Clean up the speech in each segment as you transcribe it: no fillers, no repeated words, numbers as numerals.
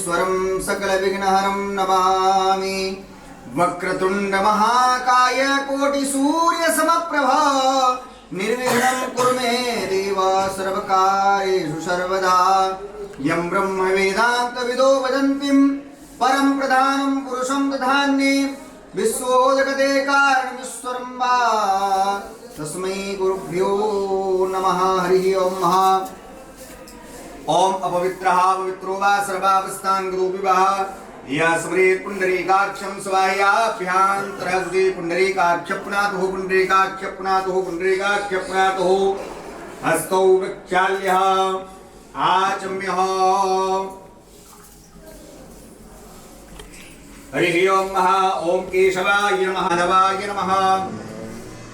विघ्नेश्वरं सकलविघ्नहरं नमामि। वक्रतुंड महाकाय कोटिसूर्यसमप्रभा निर्विघ्नं कुरु मे देव सर्वकार्येषु सर्वदा। यं ब्रह्म वेदान्तविदो वदन्तिं परं प्रधानं पुरुषं दधान्ये विश्वोदकते कारणमीश्वरं वा तस्मै गुरुभ्यो नमः। हरि ओम। ओम अपवित्रः पवित्रो वा सर्वावस्थाङ्गरूपी वा या स्मरेत् पुण्डरीकाक्षं स्वाह्याभ्यान्तरः सुजे पुण्डरीकाक्षपनातुः पुण्डरीकाक्षपनातुः पुण्डरीकाक्षपनातुः हस्तौ प्रक्षाल्यः आचम्यः। हरि ओम। ओम केशवाय नमः माधवाय नमः।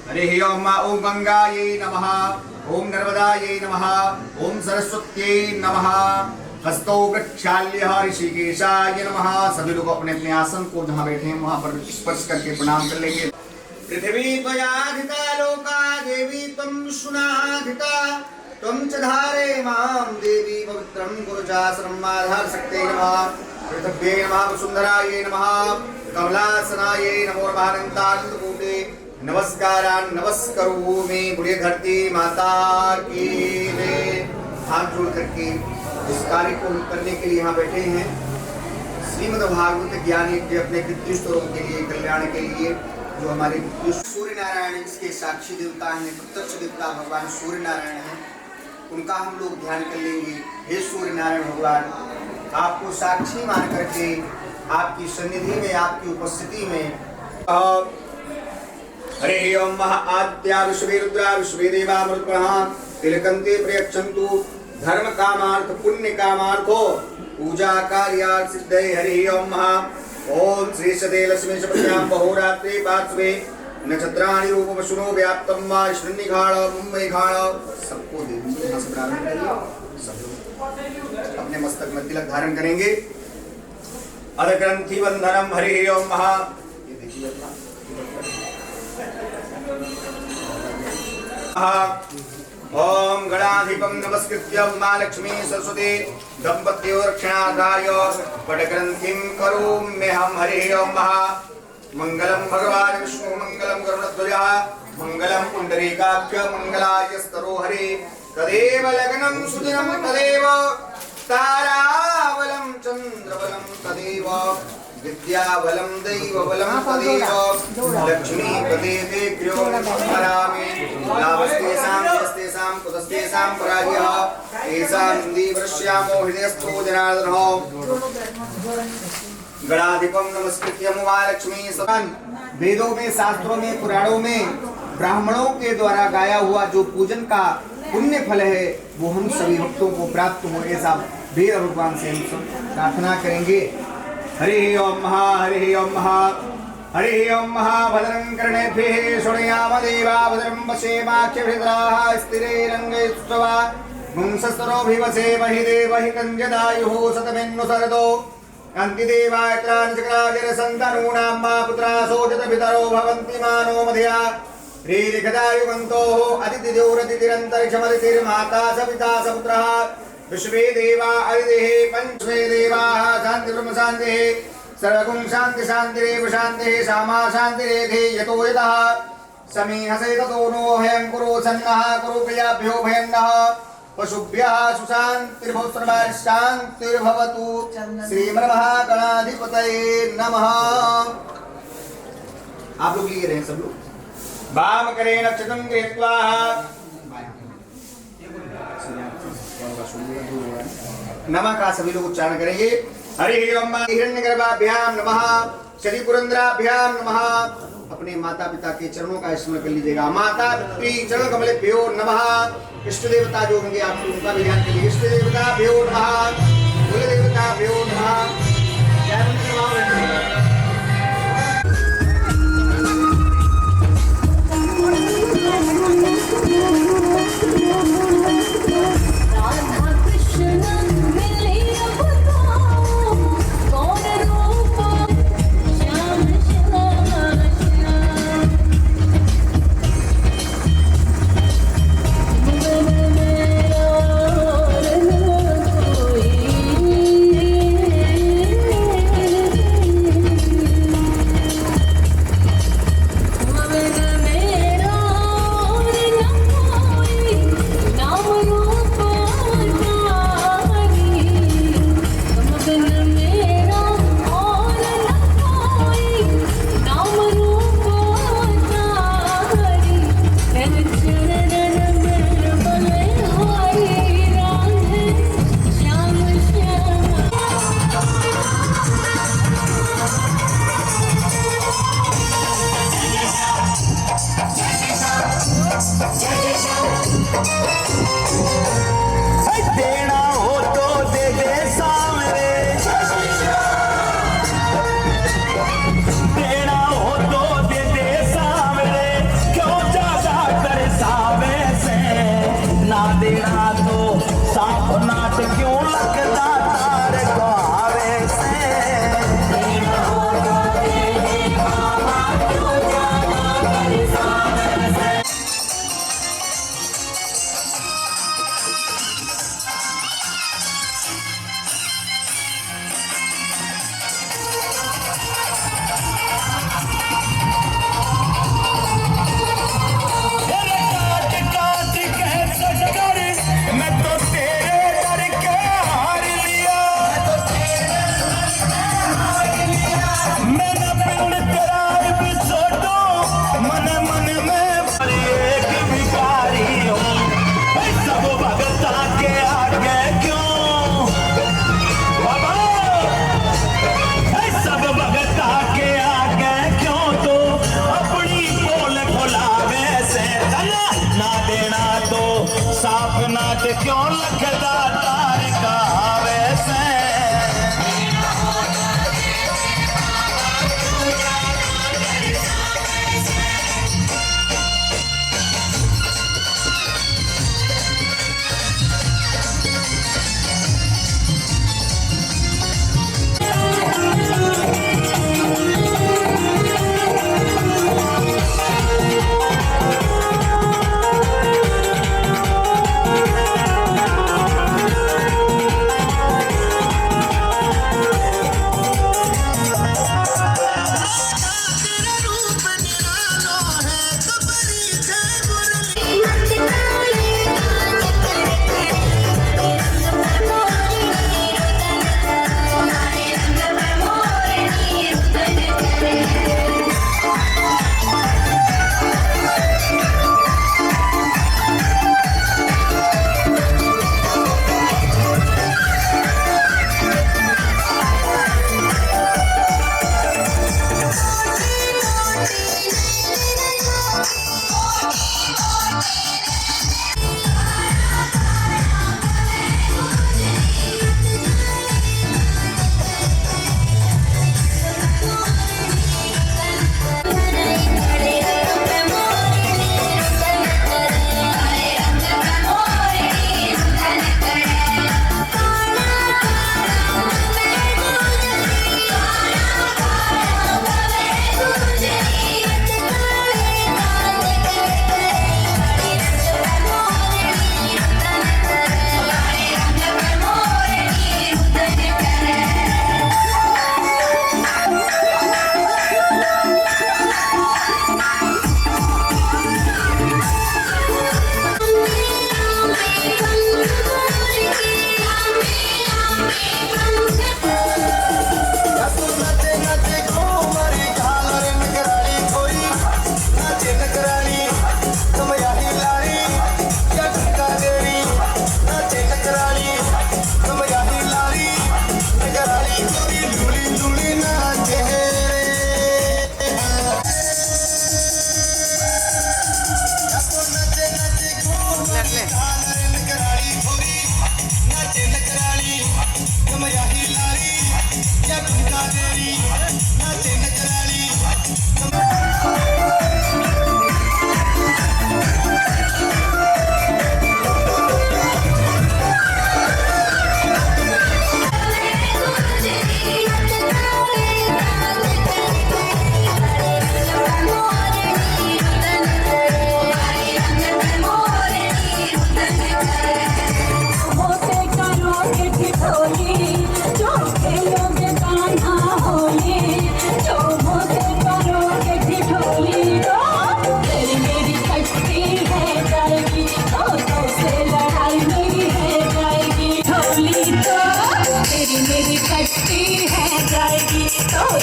हरि ओम। ओम गंगायै नमः। ओम नर्मदायै नमः। ओम सरस्वत्यै नमः। हस्तौ प्रक्षाल्य ऋषिकेशाय नमः। सभी लोग अपने अपने आसन को जहाँ बैठे हैं वहाँ पर स्पर्श करके प्रणाम कर लेंगे। पृथ्वी त्वयाधिता लोका देवी त्वं विश्वनाधिता त्वं च धारे मां देवी पवित्रं गुरुचासनं माधार शक्ते नमः। पृथ्व्यै नमः वसुन्धरायै नमः। कमलासनायै नमो नमः। अनन्तानन्दकूटे नमस्कारान् नमस्करोमि। बुढ़िया धरती माता की जय। हाथ जोड़ करके इस कार्य को करने के लिए यहाँ बैठे हैं। श्रीमद् भागवत ज्ञान यज्ञ अपने पितृस्तरों के लिए कल्याण के लिए जो हमारे सूर्य नारायण इसके साक्षी देवता हैं, प्रत्यक्ष देवता भगवान सूर्य नारायण हैं, उनका हम लोग ध्यान कर लेंगे। हे सूर्य नारायण भगवान, आपको साक्षी मान करके आपकी सन्निधि में आपकी उपस्थिति में हरे ओम। आद्या विश्वे रुद्रा विश्वे देवा मरुत्प्रणः तिलकन्ते प्रयच्छन्तु धर्म कामार्थ पुण्य कामार्थो पूजा कार्यार्थ सिद्धये। हरि ओम। ओम श्री सदे लक्ष्मी सपत्यां बहुरात्रि पार्श्वे नक्षत्राणि रूप वसुनो व्याप्तं वा श्रृण्यघाण मुम्बईघाण। सबको देवी से प्रारंभ करिए। सब लोग अपने मस्तक में तिलक धारण करेंगे। अधग्रंथि बंधनम। हरि ओम। ये देखिए अपना ओम गणाधिपं नमस्कृत्य मां लक्ष्मी सरस्वती दंपत्यों रक्षणार्थाय वटग्रंथिं करोम्यहम्। हरि ओम। मंगलम भगवान विष्णु मंगलम गरुड़ध्वज मंगलम पुंडरीकाक्ष मंगलायस्तरो हरि। तदेव लग्नं सुदिनं तदेव ताराबलं चंद्रबलं तदेव विद्याबलं दैवबलं तदेव लक्ष्मीपते ते क्रियोन्मरामि। लाभस्तेषां यस्तेषां कुतस्तेषां पराजयः तेषां दीवर्ष्यामो हृदयस्थो जनार्दनः। गणाधिपं नमस्कृत्य महालक्ष्मी सदान। वेदों में, शास्त्रों में, पुराणों में ब्राह्मणों के द्वारा गाया हुआ जो पूजन का पुण्य फल है वो हम सभी भक्तों को प्राप्त हो, ऐसा वेद भगवान से हम प्रार्थना करेंगे। हरि ओम। हरि ओम। हरि ओम। भद्रं कर्णेभिः शृणुयाम देवा भद्रं पश्येमाक्षभिर्द्राः स्थिरैरङ्गैस्तुष्ट्वा पुंसस्तरोभिवसेमहि देवहि कञ्जदायुः शतमिन्नु शरदो अन्तिदेवायत्रानिचक्राजरसन्तनूनां मा पुत्रासो शतपितरो भवन्ति मानो मध्या ह्रीलिखदायुगन्तोः अतिथिजोरतिथिरन्तरिक्षमतिथिर्माता स पिता स पुत्रः विश्वे देवा अदितिः पंचमे देवाः शान्ति ब्रह्म शान्तिः सर्वगुण शान्ति शान्तिरेव शान्तिः सामा शान्तिरेधे यतो यतः समीहसे ततो नो भयं कुरु सन्नः कुरु प्रियाभ्यो भयं नः पशुभ्यः सुशान्तिर्भवतु श्रीमन्महागणाधिपतये नमः। आप लोग लिए रहे सब लोग वाम करें नक्षत्रं कृत्वा नमः का सभी लोग उच्चारण करेंगे। हरि ओम। हिरण्यगर्भाभ्यां नमः। श्री पुरंदराभ्यां नमः। अपने माता पिता के चरणों का स्मरण कर लीजिएगा। माता पितृ चरण कमलेभ्यो नमः। इष्ट देवता जो होंगे आप उनका भी ध्यान करिए। इष्ट देवताभ्यो नमः। कुल देवताभ्यो नमः। जय मंत्र कमरा ही लाली या गुंगा तेरी नाचे नजराली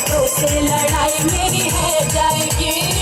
तो से लड़ाई मेरी है जाएगी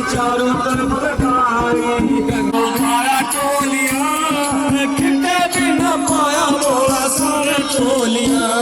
चारों तरफ लखाई गंगा टोलिया कितने बिना पाया मोला सारे टोलिया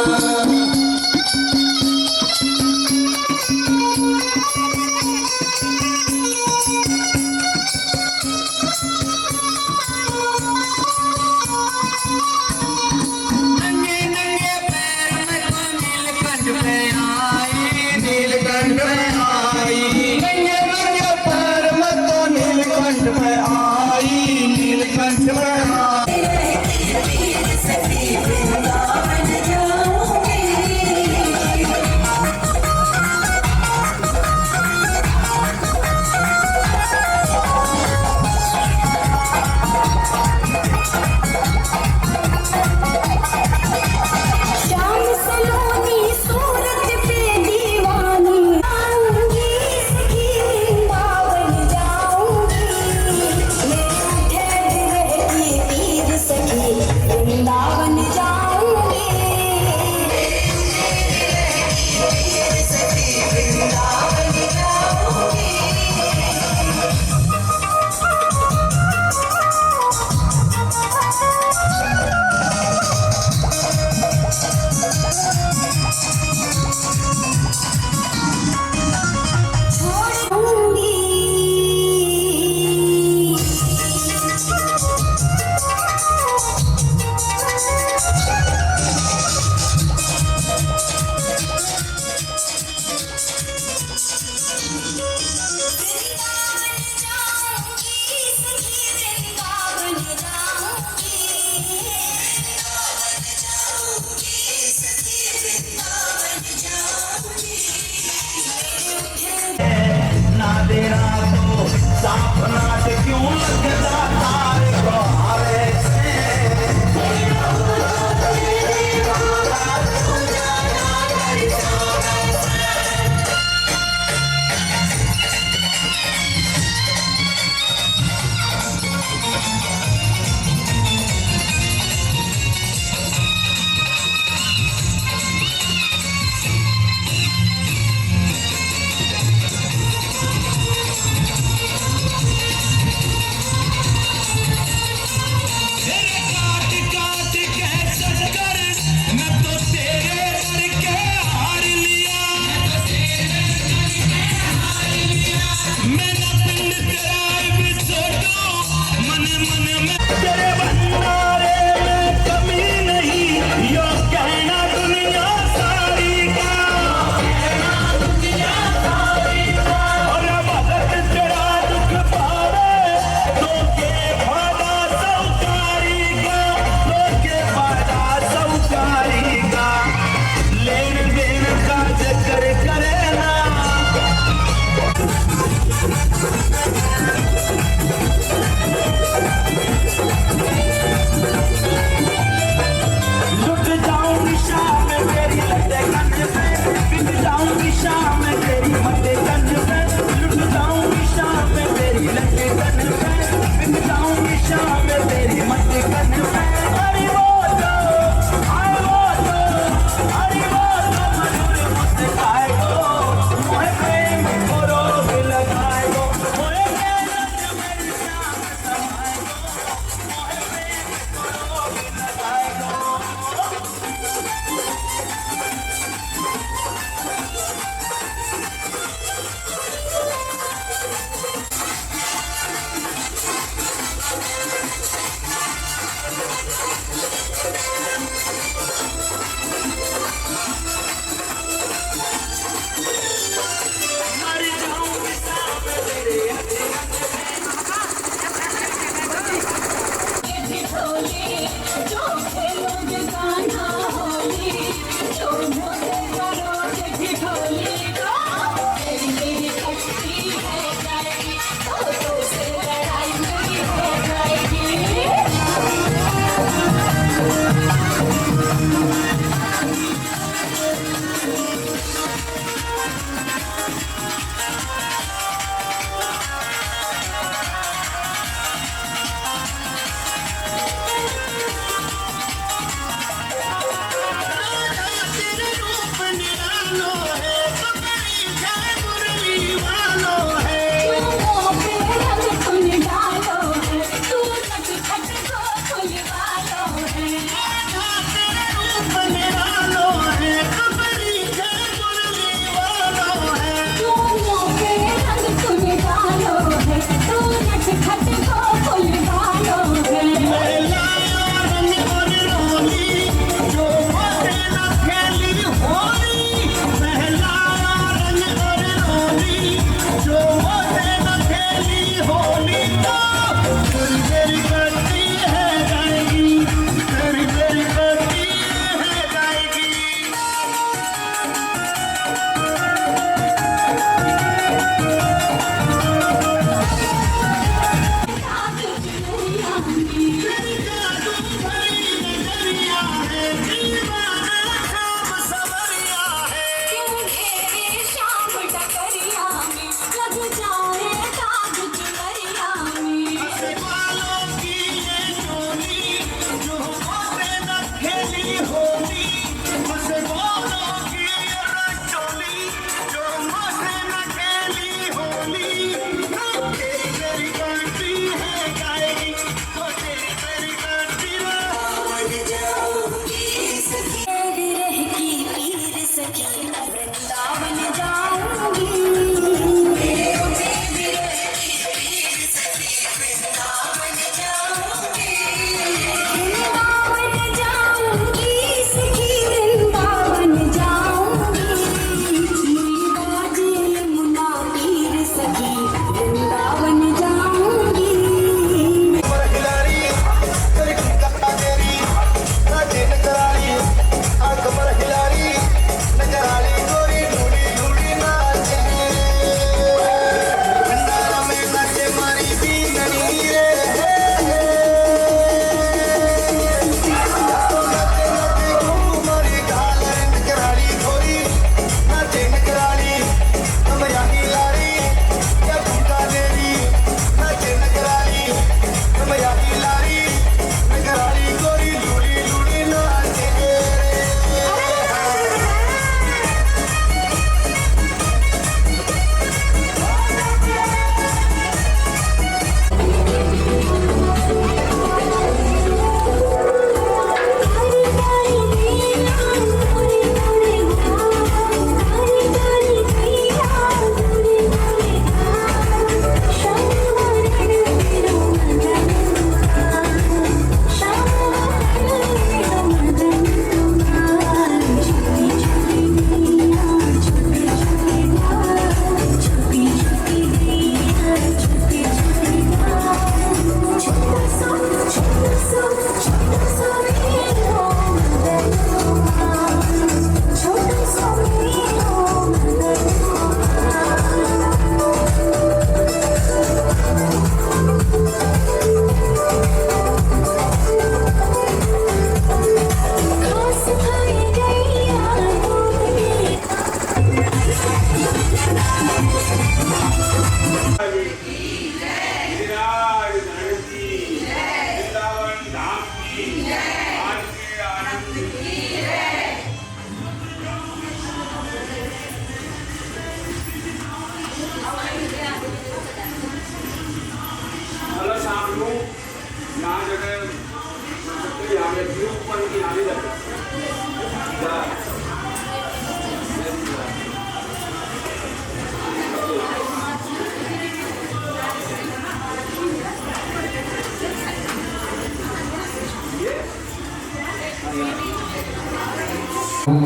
नंगे नंगे पैर में तो नीलकंठ में आई नीलकंठ में आई नंगे नंगे पैर में तो नीलकंठ में आई नीलकंठ में आई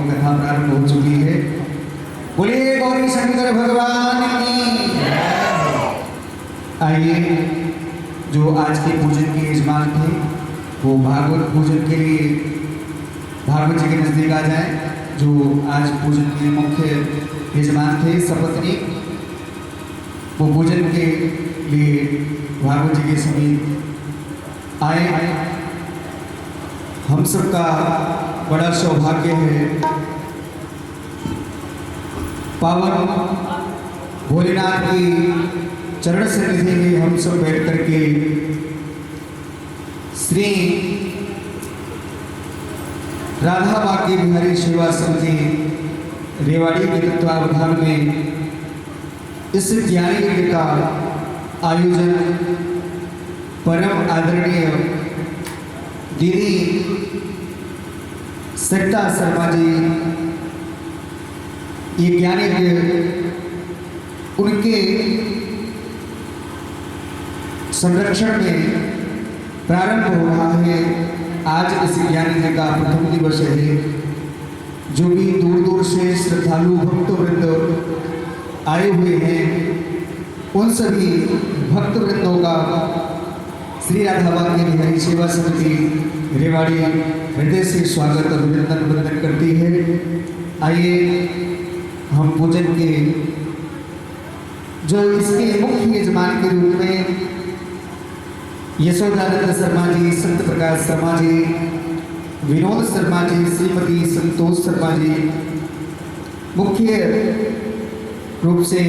कथा प्रारंभ हो चुकी है। बोलिए गौरी शंकर भगवान की। आइए, जो आज के पूजन के यजमान थे वो भागवत पूजन के लिए भागवत जी के नजदीक आ जाए। जो आज पूजन के मुख्य यजमान थे सपत्नी, वो पूजन के लिए भागवत जी के समीप आए। हम सबका बड़ा सौभाग्य है, पावन भोलेनाथ की चरण सन्निधि में हम सब बैठ करके श्री राधा बाकी बिहारी सेवा समिति रेवाड़ी के तत्वावधान में इस ज्ञान यज्ञ का आयोजन परम आदरणीय दीदी सरिता शर्मा जी, ये ज्ञान यज्ञ उनके संरक्षण में प्रारंभ हो रहा है। आज इस ज्ञान यज्ञ का प्रथम दिवस है। जो भी दूर दूर से श्रद्धालु भक्तवृंद आए हुए हैं, उन सभी भक्तवृंदों का श्री राधा बाकी बिहारी सेवा समिति रेवाड़ी हृदय से स्वागत अभिनंदन वंदन करती है। आइए हम पूजन के जो इसके मुख्य यजमान के रूप में यशोदानंद शर्मा जी, संत प्रकाश शर्मा जी, विनोद शर्मा जी, श्रीमती संतोष शर्मा जी मुख्य रूप से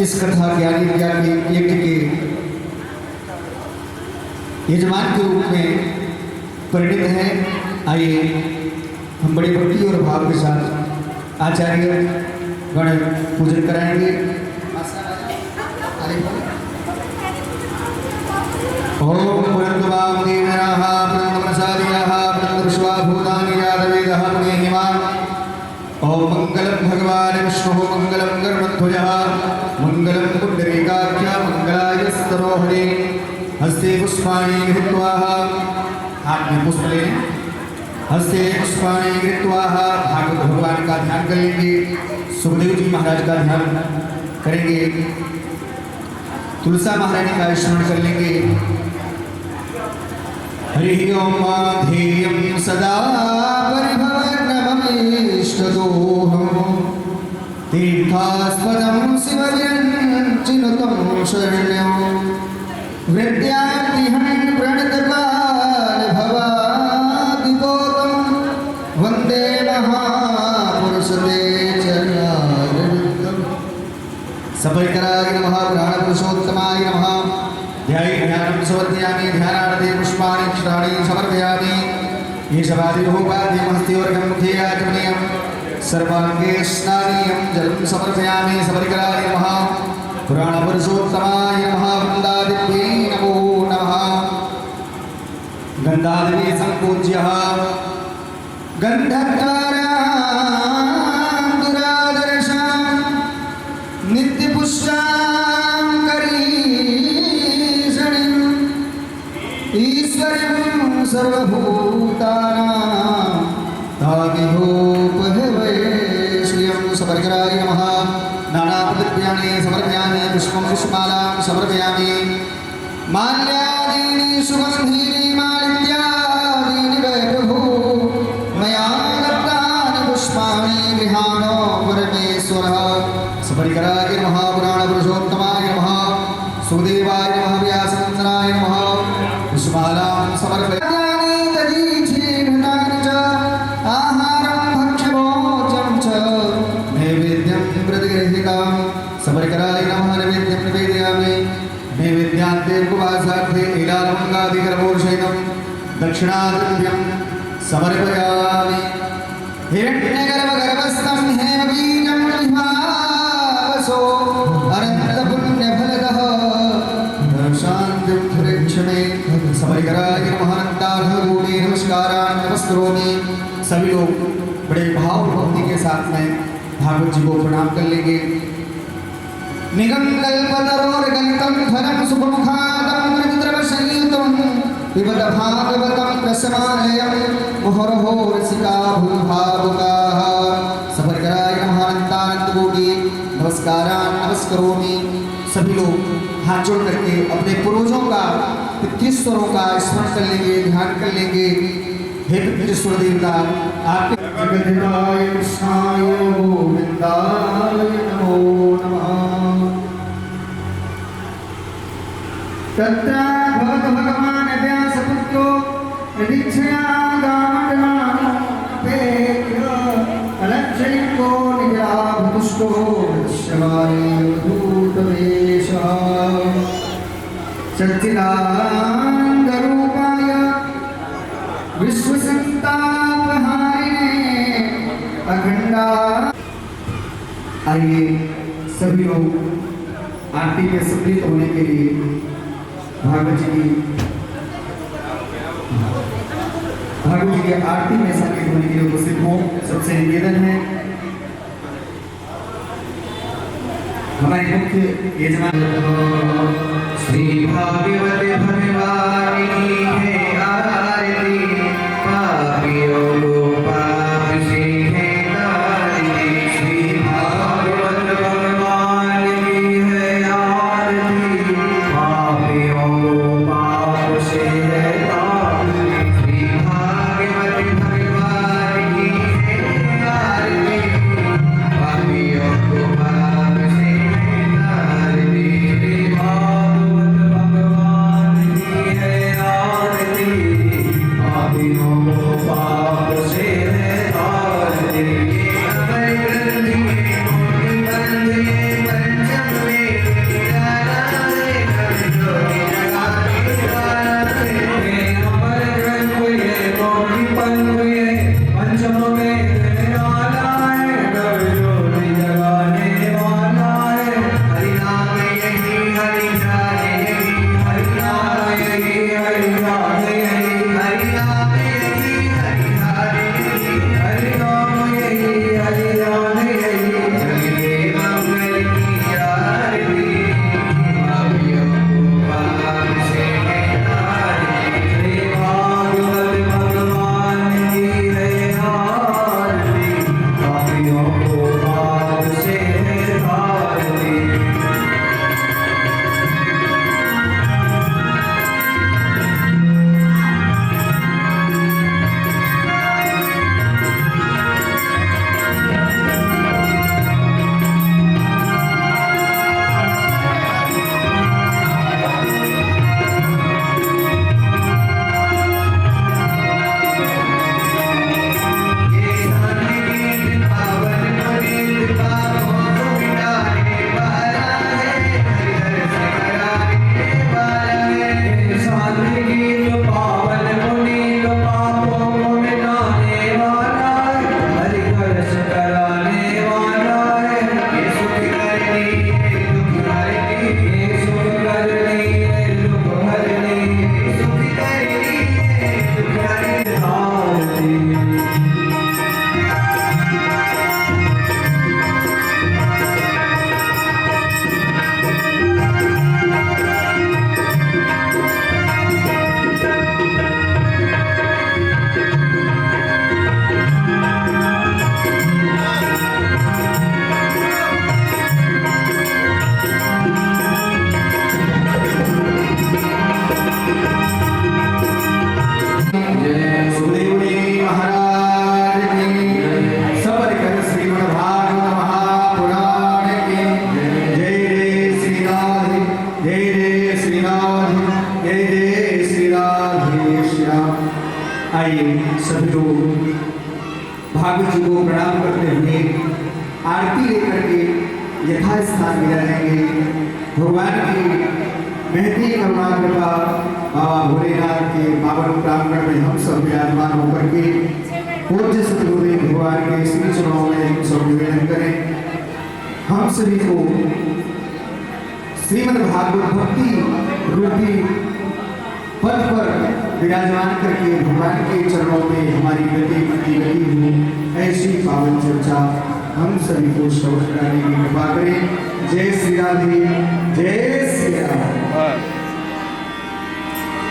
इस कथा ज्ञान यज्ञ के यजमान के रूप में परिणित है। आइए हम बड़ी भक्ति और भाव के साथ आचार्य गण पूजन कराएंगे। ओम पुरंदवाम देवराः पुरंदमसादियाः पुरंदविश्वाभूतानि यादवेदः पुण्यहिमा। ओम मंगलम भगवान विष्णुः मंगलम गरुड़ध्वजः मंगलम पुंडरीकाख्य मंगलाय स्तरोहरे। हस्ते पुष्पाणि गृहीत्वा, हाथ में पुष्प लें, हस्ते पुष्पाणि गृहीत्वा भागवत भगवान का ध्यान करेंगे। सुखदेव जी महाराज का ध्यान करेंगे। तुलसा महारानी का स्मरण कर लेंगे। हरि ओम ध्येयं सदा परिभवनममीष्टदोहम् तीर्थास्पदं शिवव्यञ्चिनुतं शरण्यं विद्यार्थिहं प्रणतकाल भवादिपोतं वन्दे महापुरुषते चरणारविन्दम्। सपरिकराय नमः, प्राणपुरुषोत्तमाय नमः। ध्यानं समर्पयामि, ध्यानार्थे पुष्पाणि क्षराणि समर्पयामि। ईशवादिरूपाद्यमस्ति मुखे आचमनीयं सर्वाङ्गे स्नानीयं जलं समर्पयामि। सपरिकराय नमः, पुराणपुरुषोत्तमाय नमः। वृन्दादिभ्ये नमो नमः। गन्धादिभिः सम्पूज्यः गन्धद्वारा नित्यपुष्टां करीषणीं ईश्वरीं सर्वभूतानां तामिहोपहवै श्रियं। सपरिकराय नमः। नानापदद्रव्याणि समर्पयामि, पुष्पं पुष्पमालां समर्पयामि। माल्यादीनि सुगन्धीनि मालित्यादीनि वै प्रभो मया दत्तानि पुष्पाणि गृहाणो परमेश्वरः। सपरिकराय नमः, पुराणपुरुषोत्तमाय नमः। सुदेवाय नमः, व्यासचन्द्राय नमः। पुष्पमालां समर्पयामि। दधीचीर्घृतानि च आहारं भक्ष्यभोज्यं च नैवेद्यं प्रतिगृहीतं। सपरिकराय नमः। नैवेद्यं निवेदयामि। नैवेद्यान्ते उपवासार्थे एलालमङ्गादिकरमूर्षितं दक्षिणाद्रव्यं समर्पयामि। हिरण्यगर्भगर्भस्थं हेमबीजं विभावसो अनन्तपुण्यफलदः शान्तिं प्रयच्छ मे। सपरिकराय भागवत जी को प्रणाम कर लेंगे। निगम कल्पतरोर्गलितं धरं सुखमुखादं त्रिपुत्रवशयितं पिबत भागवतं रसमालयं मुहुर्मुहुः रसिका भूभावुकाः। सफरकराय नमः अनंतानंतकोटि नमस्कारान् नमस्करोमि। सभी लोग हाथ जोड़ करके अपने पूर्वजों का, पितृश्वरों का स्मरण कर लेंगे, ध्यान कर लेंगे। हे पितृश्वर देवता, आपके जगन्नाय कृष्णाय गोविंदाय नमो नमः। तत्र भगवान् व्यासपुत्रो निरीक्षया गामण्डलापेभ्य अलक्षयिको निजाभुष्टो शवारीभूतवेशः सच्चिदानन्दरूपाय विश्वसंतापहारिणे अखंडा। आइए सभी लोग आरती में सम्मिलित होने के लिए भागवत जी की आरती में सम्मिलित होने के लिए उपस्थित हो। सबसे निवेदन है, हमारे मुख्य यजमान श्री भागवत भगवान की है आरती, पापियों को पाप से है तारती। श्री भागवत भगवान की है आरती, पापियों को पाप से है तारती। श्री भागवत भगवान की है आरती, पापियों को पाप से है तारती। श्री भागवत भगवान की है आरती, पापियों को पाप से है तारती। अभय ग्रंथि मोहि बंधे पंचम में निराला रे कविजोनि जगाने वाला रे। अभय ग्रंथि मोहि बंधे पंचम में निराला है कविजोनि जगाने वाला है। हरि नाम यही हरि जाने यही, हरि नाम यही हरि जाने यही, हरि नाम यही हरि जाने यही, हरि नाम यही हरि जाने यही। जगते मंगल की आरती, पापियों को पाप से है तारती। श्री भागवत भगवान की है आरती, पापियों को पाप से है तारती। आइए सभी लोग भागवत जी को प्रणाम करते हुए आरती लेकर के यथास्थान विराजेंगे। भगवान की महती करुणा कृपा बाबा भोलेनाथ के पावन प्रांगण में हम सब विराजमान होकर के पूज्य सतगुरुदेव भगवान के श्री चरणों में हम सब निवेदन करें। हम सभी को श्रीमद् भागवत भक्ति रूपी पद पर विराजमान करके भगवान के चरणों में हमारी गति हो, ऐसी पावन चर्चा हम सभी को शौक कराने की कृपा करें। जय श्री राधे, जय श्री राम।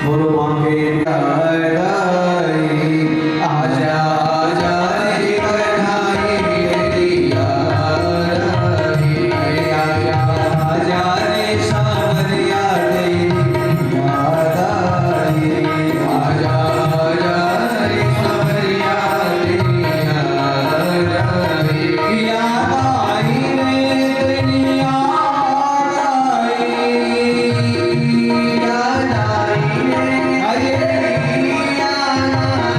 बोलो मांगे आजा आजा रे कन्हाई मेरी आजा आजा रे सांवरिया तेरी याद आई आजा आजा रे सांवरिया तेरी याद आई याद आई रे तेरी याद आई याद आई रे अरे याद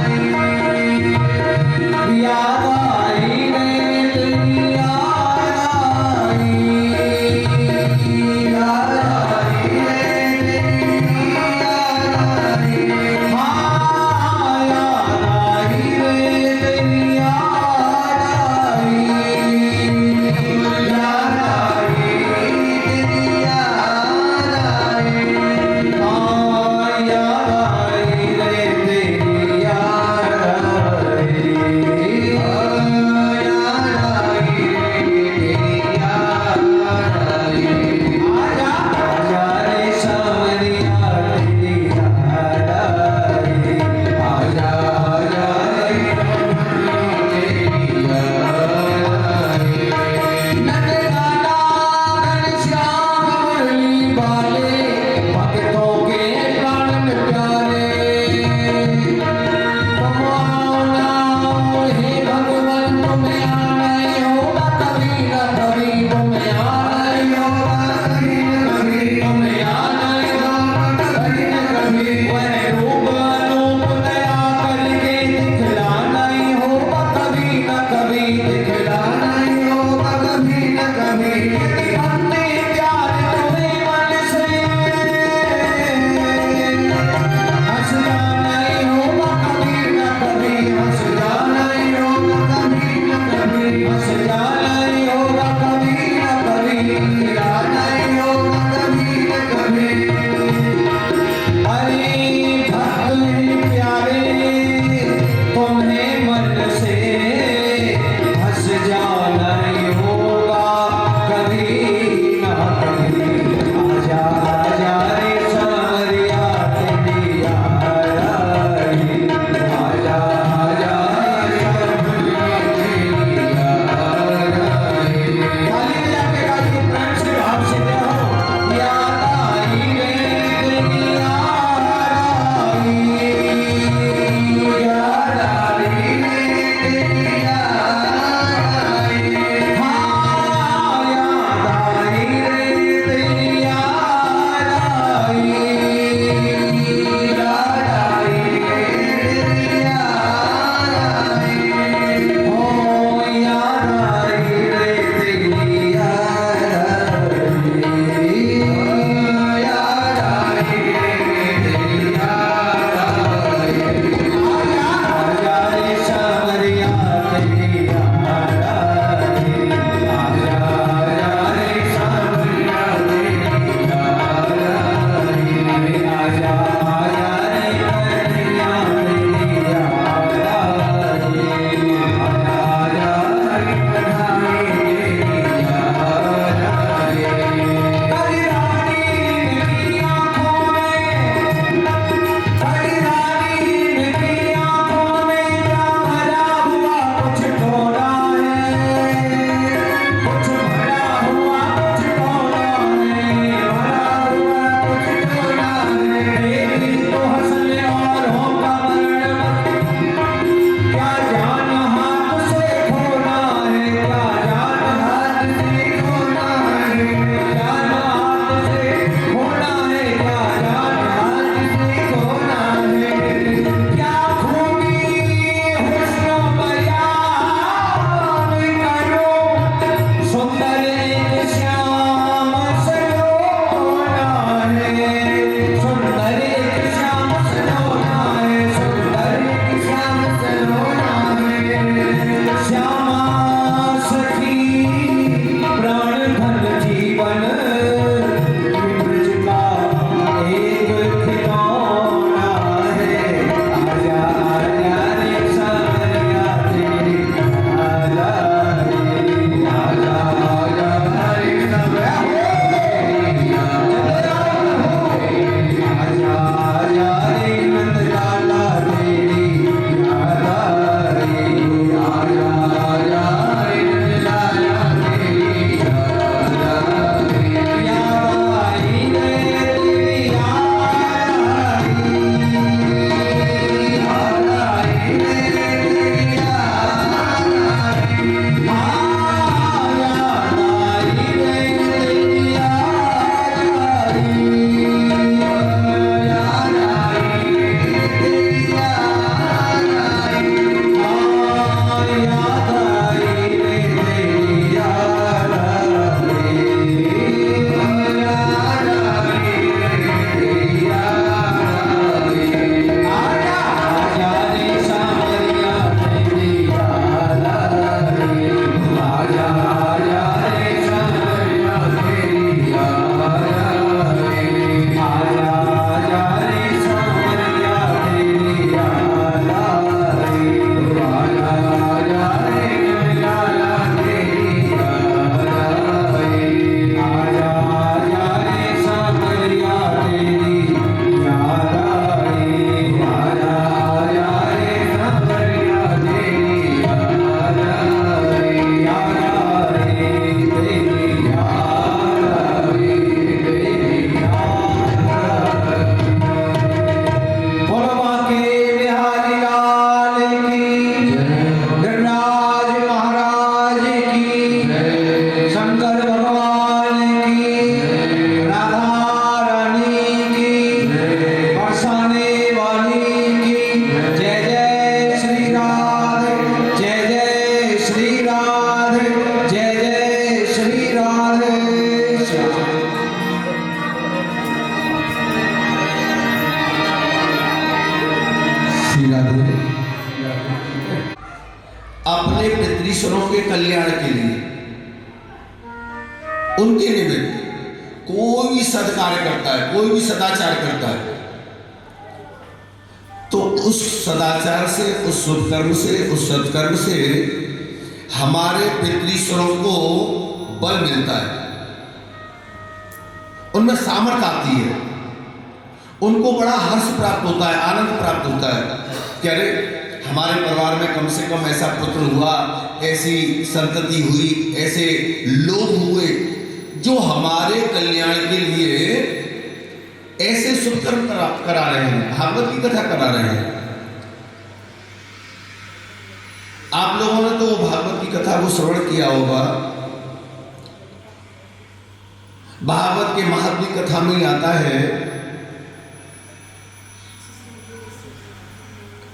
पितृसुरों के कल्याण के लिए, उनके निमित्त कोई भी सदकार्य करता है, कोई भी सदाचार करता है, तो उस सदाचार से, उस शुभ कर्म से, उस सत्कर्म से हमारे पितृसुरों को बल मिलता है, उनमें सामर्थ्य आती है, उनको बड़ा हर्ष प्राप्त होता है, आनंद प्राप्त होता है कि अरे हमारे परिवार में कम से कम ऐसा पुत्र हुआ, ऐसी संतति हुई, ऐसे लोग हुए जो हमारे कल्याण के लिए ऐसे शुभ कर्म करा रहे हैं, भागवत की कथा करा रहे हैं। आप लोगों ने तो भागवत की कथा को श्रवण किया होगा। भागवत के महात्म्य कथा में आता है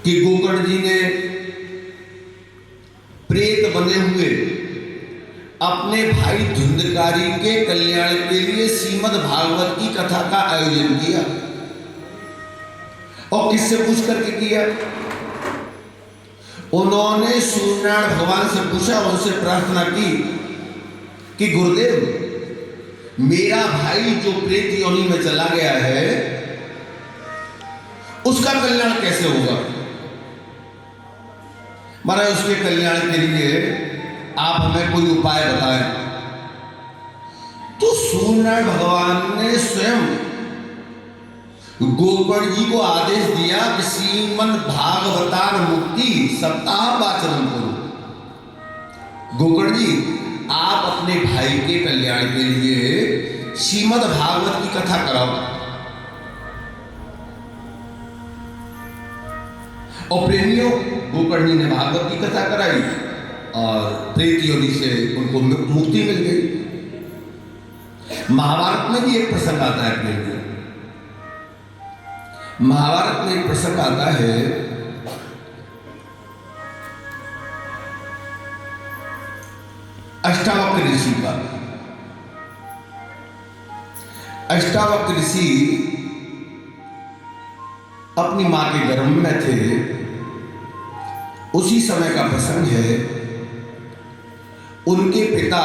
कि गोकर्ण जी ने प्रेत बने हुए अपने भाई धुंधकारी के कल्याण के लिए श्रीमद् भागवत की कथा का आयोजन किया। और किससे पूछ करके किया? उन्होंने सूर्यनारायण भगवान से पूछा, उनसे प्रार्थना की कि गुरुदेव, मेरा भाई जो प्रेत योनि में चला गया है उसका कल्याण कैसे होगा? महाराज, उसके कल्याण के लिए आप हमें कोई उपाय बताएं। तो सूर्यनारायण भगवान ने स्वयं गोकर्ण जी को आदेश दिया कि श्रीमद् भागवतार मुक्ति सप्ताह वाचन करो। गोकर्ण जी, आप अपने भाई के कल्याण के लिए श्रीमद् भागवत की कथा कराओ। और प्रेमियों, गोकर्ण जी ने भागवत की कथा कराई और प्रेत योनि से उनको मुक्ति मिल गई। महाभारत में भी एक प्रसंग आता है प्रेमियों। महाभारत में एक प्रसंग आता है अष्टावक्र ऋषि का। अष्टावक्र ऋषि अपनी मां के गर्भ में थे। उसी समय का प्रसंग है। उनके पिता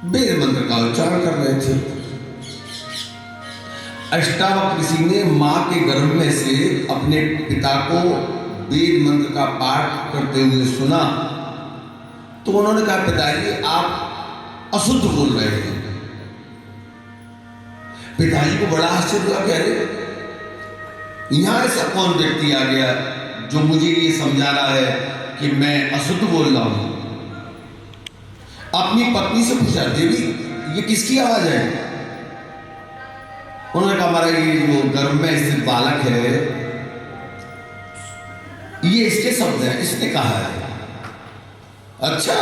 वेद मंत्र का उच्चारण कर रहे थे। अष्टावक्र ऋषि ने मां के गर्भ में से अपने पिता को वेद मंत्र का पाठ करते हुए सुना, तो उन्होंने कहा, पिताजी आप अशुद्ध बोल रहे हैं। पिताजी को बड़ा आश्चर्य हुआ, कह रहे यहां ऐसा कौन व्यक्ति आ गया जो मुझे ये समझा रहा है कि मैं अशुद्ध बोल रहा हूं। अपनी पत्नी से पूछा, देवी ये किसकी आवाज है? उन्होंने कहा, हमारा ये जो गर्भ में स्थित बालक है ये इसके शब्द है, इसने कहा है। अच्छा,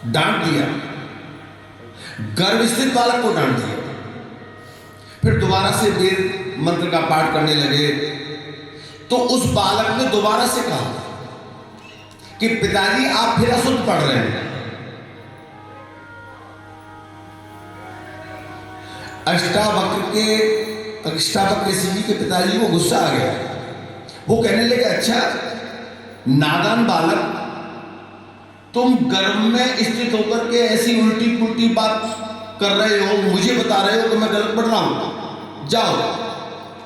डांट दिया, गर्भ स्थित बालक को डांट दिया। फिर दोबारा से वेद मंत्र का पाठ करने लगे, तो उस बालक ने दोबारा से कहा कि पिताजी आप फिर अशुद्ध पढ़ रहे हैं। अष्टावक्र ऋषि जी के पिताजी को गुस्सा आ गया। वो कहने लगे, अच्छा नादान बालक, तुम गर्भ में स्थित होकर के ऐसी उल्टी पुल्टी बात कर रहे हो, मुझे बता रहे हो कि मैं गलत पढ़ रहा हूं। जाओ,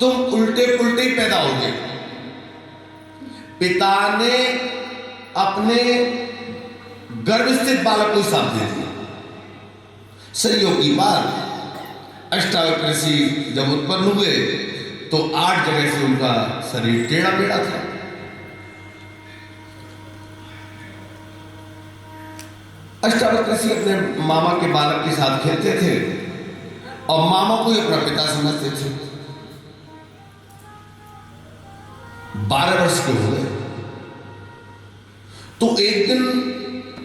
तुम उल्टे पुल्टे ही पैदा हो गए। पिता ने अपने गर्भ स्थित बालक को साथ दे दिया। संयोग की बात, अष्टावक्र ऋषि जब उत्पन्न हुए तो 8 जगह से उनका शरीर टेढ़ा मेढ़ा था। अष्टावक्र ऋषि अपने मामा के बालक के साथ खेलते थे और मामा को ही अपना पिता समझते थे। 12 वर्ष के हो गए तो एक दिन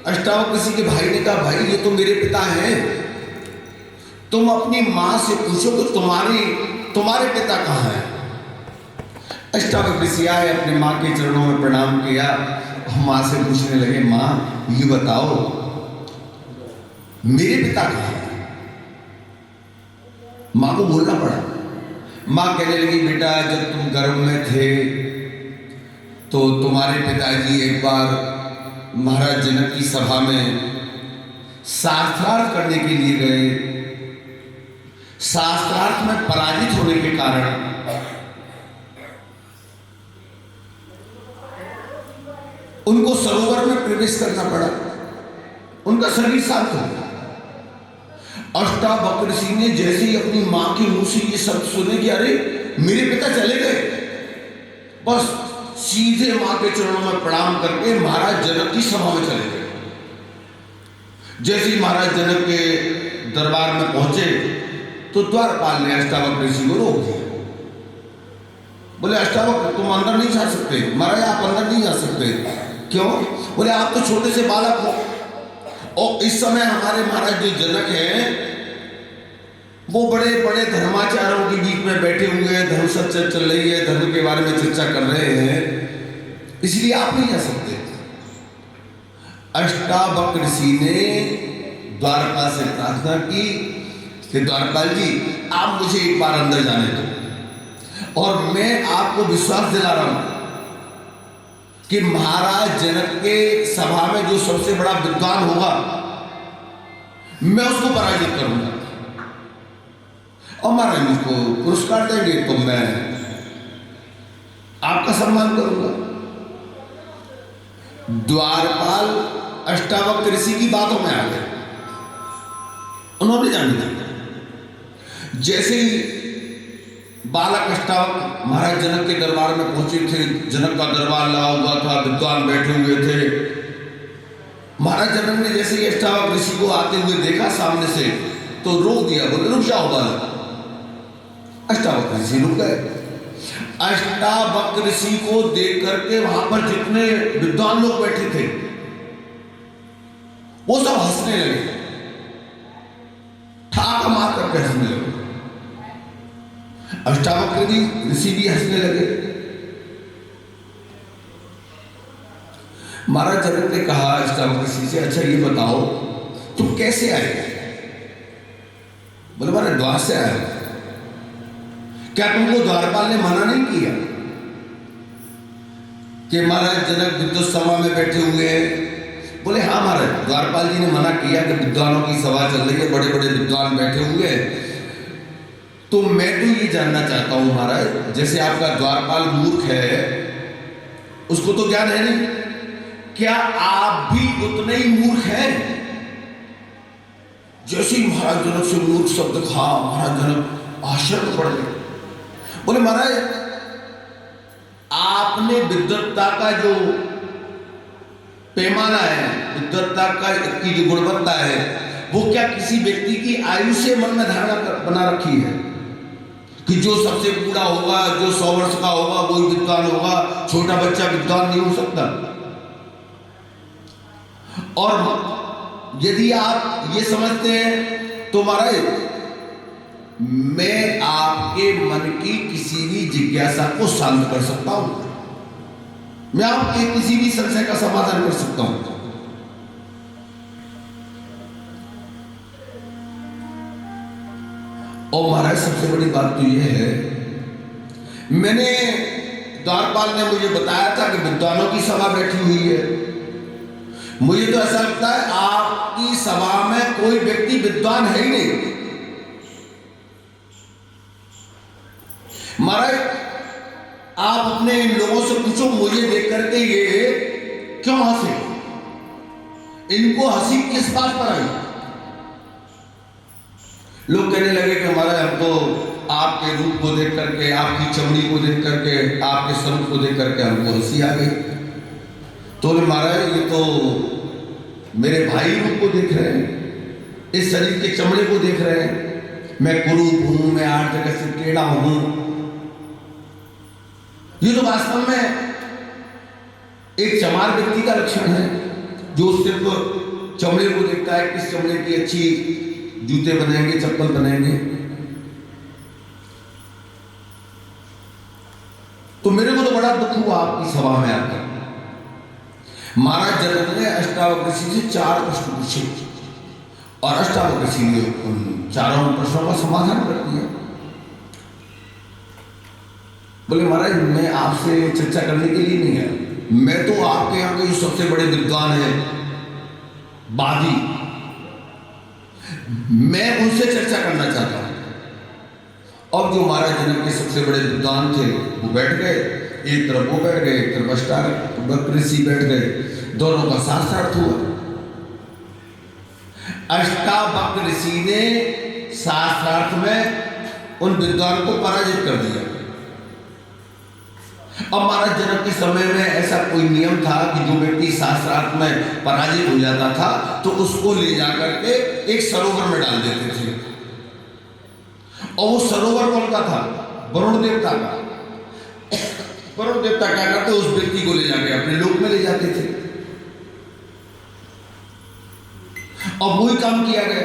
अष्टावक्र ऋषि के भाई ने कहा, भाई ये तो मेरे पिता हैं, तुम अपनी मां से पूछो कि तुम्हारे पिता कहाँ हैं। अष्टावक्र ऋषि आए, अपने मां के चरणों में प्रणाम किया, मां से पूछने लगे, मां ये बताओ मेरे पिता कहाँ हैं। मां को बोलना पड़ा। मां कहने लगी, बेटा जब तुम गर्भ में थे तो तुम्हारे पिताजी एक बार महाराज जनक की सभा में शास्त्रार्थ करने के लिए गए। शास्त्रार्थ में पराजित होने के कारण उनको सरोवर में प्रवेश करना पड़ा। उनका शरीर शांत हो गया। अष्टावक्र ऋषि ने जैसे ही अपनी मां के मुंह से ये शब्द सुने कि अरे मेरे पिता चले गए, बस सीधे मां के चरणों में प्रणाम करके महाराज जनक की सभा में चले गए। जैसे ही महाराज जनक के दरबार में पहुंचे तो द्वारपाल ने अष्टावक्र ऋषि को रोक दिया। बोले अष्टावक्र तुम अंदर नहीं जा सकते। महाराज आप अंदर नहीं जा सकते। क्यों? बोले आप तो छोटे से बालक हो और इस समय हमारे महाराज जो जनक हैं वो बड़े बड़े धर्माचार्यों के बीच में बैठे हुए हैं, धर्म चर्चा चल रही है, धर्म के बारे में चर्चा कर रहे हैं, इसलिए आप नहीं जा सकते। अष्टावक्र ऋषि ने द्वारपाल से प्रार्थना की कि द्वारपाल जी आप मुझे एक बार अंदर जाने दो और मैं आपको विश्वास दिला रहा हूं कि महाराज जनक के सभा में जो सबसे बड़ा विद्वान होगा मैं उसको पराजित करूंगा और महाराज मुझको पुरस्कार देंगे तो मैं आपका सम्मान करूंगा। द्वारपाल अष्टावक्र ऋषि की बातों में आ गए। उन्होंने जान लिया। जैसे ही बालक अष्टावक्र महाराज जनक के दरबार में पहुंचे थे, जनक का दरबार लगा हुआ था, विद्वान बैठे हुए थे। महाराज जनक ने जैसे ही अष्टावक्र ऋषि को आते हुए देखा सामने से तो रोक दिया। बोले रुक जाओ बालक। अष्टावक्र ऋषि रुक गए। अष्टावक्र ऋषि को देख करके वहां पर जितने विद्वान लोग बैठे थे वो सब हंसने लगे, ठाक मार करके हंसने लगे। अष्टावक्र ऋषि भी हंसने लगे। महाराज जनक ने कहा अष्टावक्र ऋषि से, अच्छा ये बताओ तुम कैसे आए? बोले महाराज द्वार से आए। क्या तुमको द्वारपाल ने मना नहीं किया कि महाराज जनक विद्युत सभा में बैठे हुए हैं? बोले हाँ महाराज द्वारपाल जी ने मना किया कि विद्वानों की सभा चल रही है, बड़े बड़े विद्वान बैठे हुए हैं। तो मैं तो ये जानना चाहता हूं महाराज, जैसे आपका द्वारपाल मूर्ख है, उसको तो ज्ञान है नहीं, क्या आप भी उतने ही मूर्ख हैं? जैसे ही महाराज जनक से मूर्ख शब्द कहा महाराज जनक आश्चर्य पड़ गए। बोले महाराज आपने विद्वत्ता का जो पैमाना है, विद्वत्ता का की जो गुणवत्ता है, वो क्या किसी व्यक्ति की आयु से मन में धारणा बना रखी है कि जो सबसे बूढ़ा होगा, जो 100 वर्ष का होगा वही विद्वान होगा, छोटा बच्चा विद्वान नहीं हो सकता? और यदि आप ये समझते हैं तो महाराज मैं आपके मन की किसी भी जिज्ञासा को शांत कर सकता हूं, मैं आपके किसी भी संशय का समाधान कर सकता हूं। और महाराज सबसे बड़ी बात तो यह है, मैंने द्वारपाल ने मुझे बताया था कि विद्वानों की सभा बैठी हुई है। मुझे तो ऐसा लगता है आपकी सभा में कोई व्यक्ति विद्वान है ही नहीं। महाराज आप अपने इन लोगों से पूछो मुझे देख करके ये क्यों हंसे, इनको हंसी किस बात पर आई? लोग कहने लगे कि महाराज हम तो आपके रूप को देख करके, आपकी चमड़ी को देख करके, आपके स्वरूप को देख करके हमको हंसी आ गई। तो महाराज ये तो मेरे भाई रूप को देख रहे हैं, इस शरीर के चमड़े को देख रहे हैं, मैं कुरूप हूं, मैं 8 जगह से टेढ़ा हूं। ये तो वास्तव में एक चमार व्यक्ति का लक्षण है जो सिर्फ चमड़े को देखता है, किस चमड़े की अच्छी जूते बनेंगे, चप्पल बनेंगे। तो मेरे को तो बड़ा दुख हुआ आपकी सभा में आकर। महाराज जनक ने अष्टावक्र ऋषि से 4 प्रश्न पूछे और अष्टावक्र ऋषि ने उन चारों प्रश्नों का समाधान कर दिया। बोले महाराज मैं आपसे चर्चा करने के लिए नहीं आया, मैं तो आपके यहाँ के जो सबसे बड़े विद्वान हैं बादी, मैं उनसे चर्चा करना चाहता हूँ। अब जो महाराज जनक के सबसे बड़े विद्वान थे वो बैठ गए, एक तरफ वो बैठ गए, एक तरफ अष्टावक्र ऋषि बैठ गए, दोनों का शास्त्रार्थ हुआ। अष्टावक्र ऋषि ने शास्त्रार्थ में उन विद्वान को पराजित कर दिया। अब महाराज जनक के समय में ऐसा कोई नियम था कि जो व्यक्ति शास्त्रार्थ में पराजित हो जाता था तो उसको ले जाकर के एक सरोवर में डाल देते थे, और वो सरोवर कौन का था? वरुण देवता का। वरुण देवता क्या करते? उस व्यक्ति को ले जाके अपने लोक में ले जाते थे। अब वही काम किया गया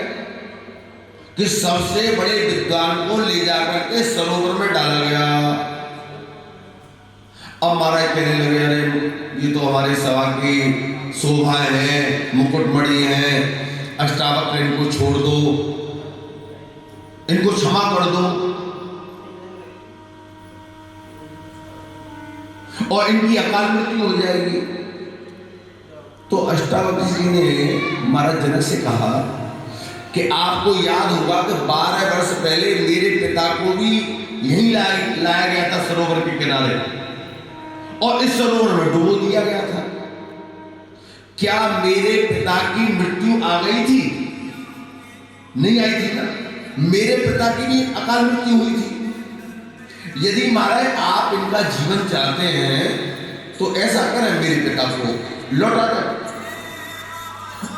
कि सबसे बड़े विद्वान को ले जाकर के सरोवर में डाला गया। अब महाराज कहने लगे अरे ये तो हमारे सभा की शोभाएं हैं, मुकुटमणि हैं, अष्टावक्र इनको छोड़ दो, इनको क्षमा कर दो, और इनकी अकाल मृत्यु हो जाएगी। तो अष्टावक्र जी ने महाराज जनक से कहा कि आपको याद होगा कि 12 वर्ष पहले मेरे पिता को भी यहीं लाया गया था सरोवर के किनारे, और इस सरोवर में डुबो दिया गया था। क्या मेरे पिता की मृत्यु आ गई थी? नहीं आई थी ना, मेरे पिता की भी अकाल मृत्यु हुई थी। यदि महाराज आप इनका जीवन चाहते हैं तो ऐसा करें, मेरे पिता को लौटा दें।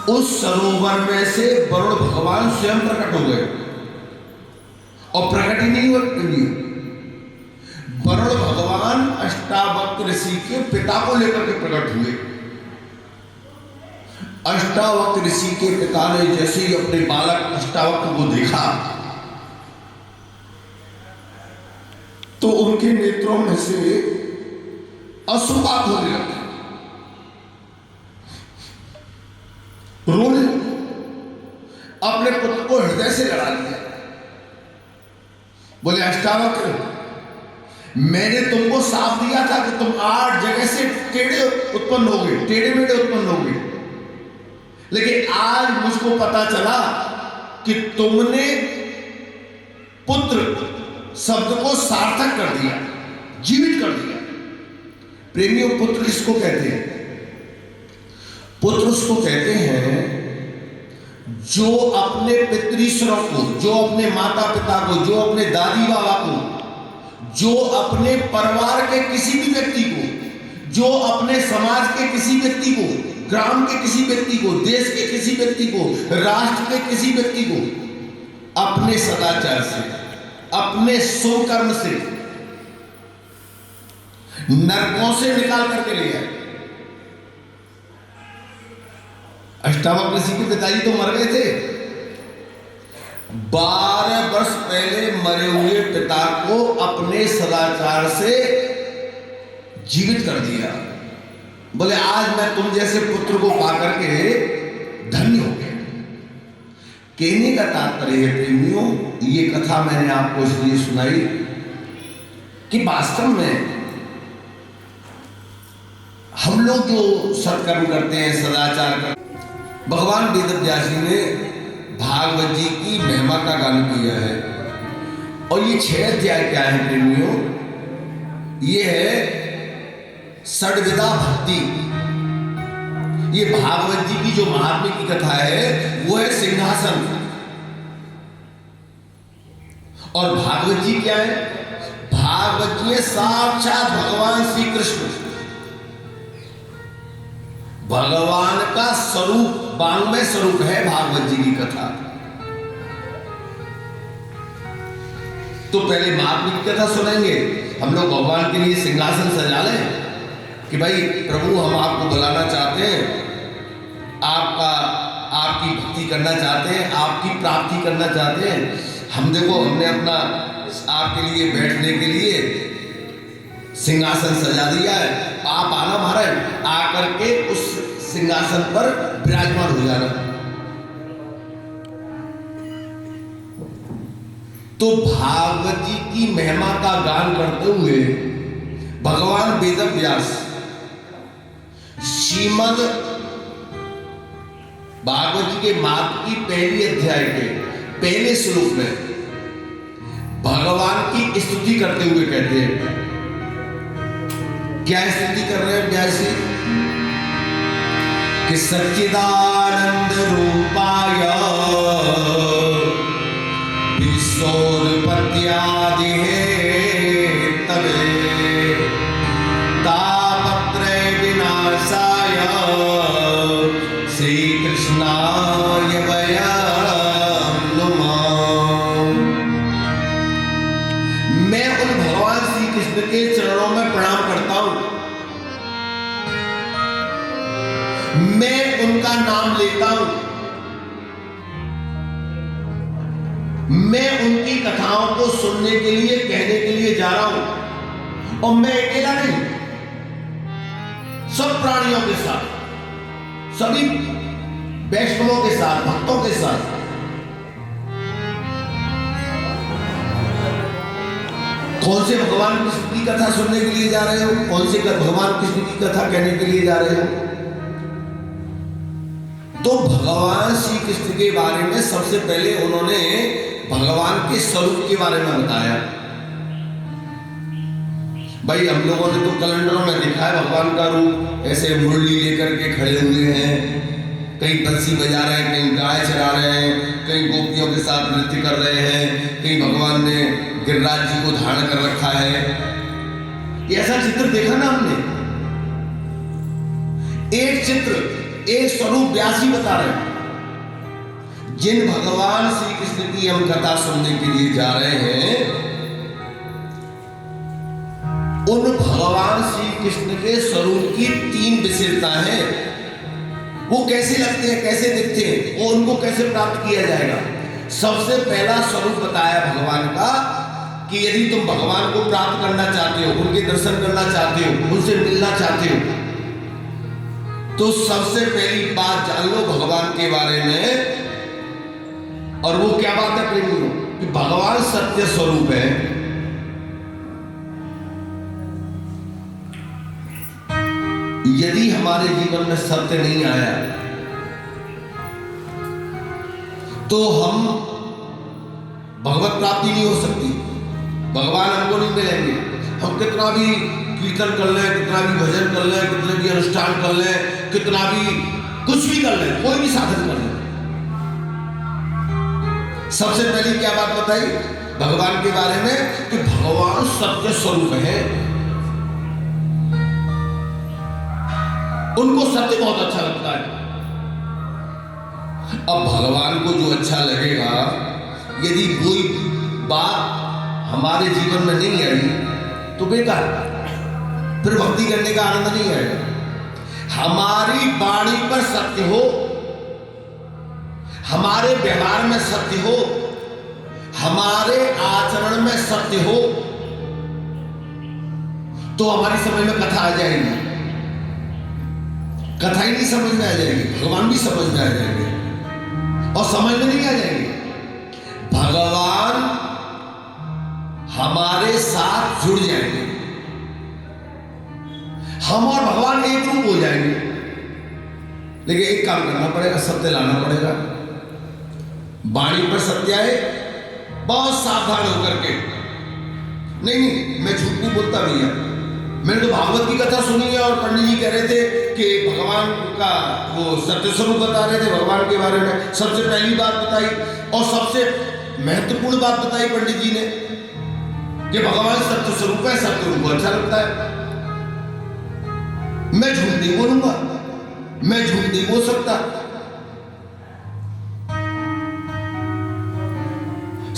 उस सरोवर में से वरुण भगवान स्वयं प्रकट हो गए, और प्रकट ही नहीं हुए, वरुण भगवान अष्टावक्र ऋषि के पिता को लेकर के प्रकट हुए। अष्टावक्र ऋषि के पिता ने जैसे ही अपने बालक अष्टावक्र को देखा तो उनके नेत्रों में से अश्रुपात होने लगे, रोने, अपने पुत्र को हृदय से लड़ा लिया। बोले अष्टावक्र, मैंने तुमको साफ दिया था कि तुम 8 जगह से टेढ़े उत्पन्न होगे, टेढ़े मेढ़े उत्पन्न होगे, लेकिन आज मुझको पता चला कि तुमने पुत्र शब्द को सार्थक कर दिया, जीवित कर दिया। प्रेमियों, पुत्र किसको कहते हैं? पुत्र उसको कहते हैं जो अपने पितृश्वरों को, जो अपने माता पिता को, जो अपने दादी बाबा को, जो अपने परिवार के किसी भी व्यक्ति को, जो अपने समाज के किसी व्यक्ति को, ग्राम के किसी व्यक्ति को, देश के किसी व्यक्ति को, राष्ट्र के किसी व्यक्ति को अपने सदाचार से, अपने सुकर्म से नरकों से निकाल करके ले आए। अष्टावक्र ऋषि के पिताजी तो मर गए थे, 12 वर्ष पहले मरे हुए पिता को अपने सदाचार से जीवित कर दिया। बोले आज मैं तुम जैसे पुत्र को पाकर के धन्य हो गया। कहने का तात्पर्य है प्रेमियों, ये कथा मैंने आपको इसलिए सुनाई कि वास्तव में हम लोग जो सत्कर्म करते हैं, सदाचार करते हैं, भगवान वेदव्यास जी ने भागवत जी की महिमा का गान किया है, और ये 6 अध्याय क्या है प्रेमियों? ये है षड्विधा भक्ति। ये भागवत जी की जो महात्म्य की कथा है वो है सिंहासन, और भागवत जी क्या है? भागवत जी साक्षात भगवान श्री कृष्ण, भगवान का स्वरूप, वांग्मय स्वरूप है भागवत जी की कथा। तो पहले महात्म्य की कथा सुनेंगे हम लोग, भगवान के लिए सिंहासन सजा लें कि भाई प्रभु हम आपको बुलाना चाहते हैं, आपकी भक्ति करना चाहते हैं, आपकी प्राप्ति करना चाहते हैं। हम देखो हमने अपना आपके लिए बैठने के लिए सिंहासन सजा दिया है, आप आना महाराज, आकर के उस सिंहासन पर विराजमान हो जाना। तो भागवत जी की महिमा का गान करते हुए भगवान वेद व्यास श्रीमद् भागवत जी के मार्ग की पहली अध्याय के पहले श्लोक में भगवान की स्तुति करते हुए कहते हैं, क्या स्तुति कर रहे हैं व्यास जी? कि सच्चिदानंद रूपाय विश्वोत्पत्त्यादि हेतवे तापत्रय विनाशाय श्री कृष्णाय वयं नमः। मैं उन भगवान श्री कृष्ण के चरणों में प्रणाम करता हूं, मैं उनका नाम लेता हूं, मैं उनकी कथाओं को सुनने के लिए कहने के लिए जा रहा हूं। और मैं अकेला नहीं, सब प्राणियों के साथ, सभी वैष्णवों के साथ, भक्तों के साथ। कौन से भगवान कृष्ण की कथा सुनने के लिए जा रहे हो? कौन से भगवान कृष्ण की कथा कहने के लिए जा रहे हो? तो भगवान श्री कृष्ण के बारे में सबसे पहले उन्होंने भगवान के स्वरूप के बारे में बताया। भाई हम लोगों ने तो कैलेंडरों में देखा है भगवान का रूप, ऐसे मुरली लेकर के खड़े हुए हैं, कहीं बंसी बजा रहे हैं, कहीं गाय चरा रहे हैं, कहीं गोपियों के साथ नृत्य कर रहे हैं, कहीं भगवान ने गिरिराज जी को धारण कर रखा है। ऐसा चित्र देखा ना हमने? एक चित्र, एक स्वरूप व्यास जी बता रहे हैं। जिन भगवान श्री कृष्ण की हम कथा सुनने के लिए जा रहे हैं, उन भगवान श्री कृष्ण के स्वरूप की 3 विशेषता है। वो कैसे लगते हैं, कैसे दिखते हैं, वो उनको कैसे प्राप्त किया जाएगा? सबसे पहला स्वरूप बताया भगवान का कि यदि तुम भगवान को प्राप्त करना चाहते हो, उनके दर्शन करना चाहते हो, उनसे मिलना चाहते हो, तो सबसे पहली बात जान लो भगवान के बारे में। और वो क्या बात है प्रेमियों? कि भगवान सत्य स्वरूप है। यदि हमारे जीवन में सत्य नहीं आया तो हम भगवत प्राप्ति नहीं हो सकती, भगवान हमको नहीं मिलेंगे। हम कितना भी कीर्तन कर लें, कितना भी भजन कर लें, कितने भी अनुष्ठान कर लें, कितना भी कुछ भी कर लें, कोई भी साधन कर लें, सबसे पहले क्या बात बताई भगवान के बारे में? कि भगवान सत्य स्वरूप है। उनको सत्य बहुत अच्छा लगता है। अब भगवान को जो अच्छा लगेगा, यदि कोई बात हमारे जीवन में नहीं आई तो बेकार, फिर भक्ति करने का आनंद नहीं आएगा। हमारी वाणी पर सत्य हो, हमारे व्यवहार में सत्य हो, हमारे आचरण में सत्य हो, तो हमारी समझ में कथा आ जाएगी। कथा ही नहीं समझ में आ जाएगी, भगवान भी समझ में आ जाएंगे। और समझ में नहीं आ जाएंगे, भगवान हमारे साथ जुड़ जाएंगे, हम और भगवान एक रूप हो जाएंगे। लेकिन एक काम करना पड़ेगा, सत्य लाना पड़ेगा। वाणी पर सत्य आए, बहुत सावधान होकर के। नहीं, मैं झूठ नहीं बोलता भैया, मैंने तो भागवत की कथा सुनी है और पंडित जी कह रहे थे कि भगवान का वो सत्य स्वरूप बता रहे थे भगवान के बारे में। सबसे पहली बात बताई और सबसे महत्वपूर्ण बात बताई पंडित जी ने कि भगवान सत्य स्वरूप है, सत्य उनको अच्छा लगता है। मैं झूठ नहीं बोलूंगा, मैं झूठ नहीं बोल सकता।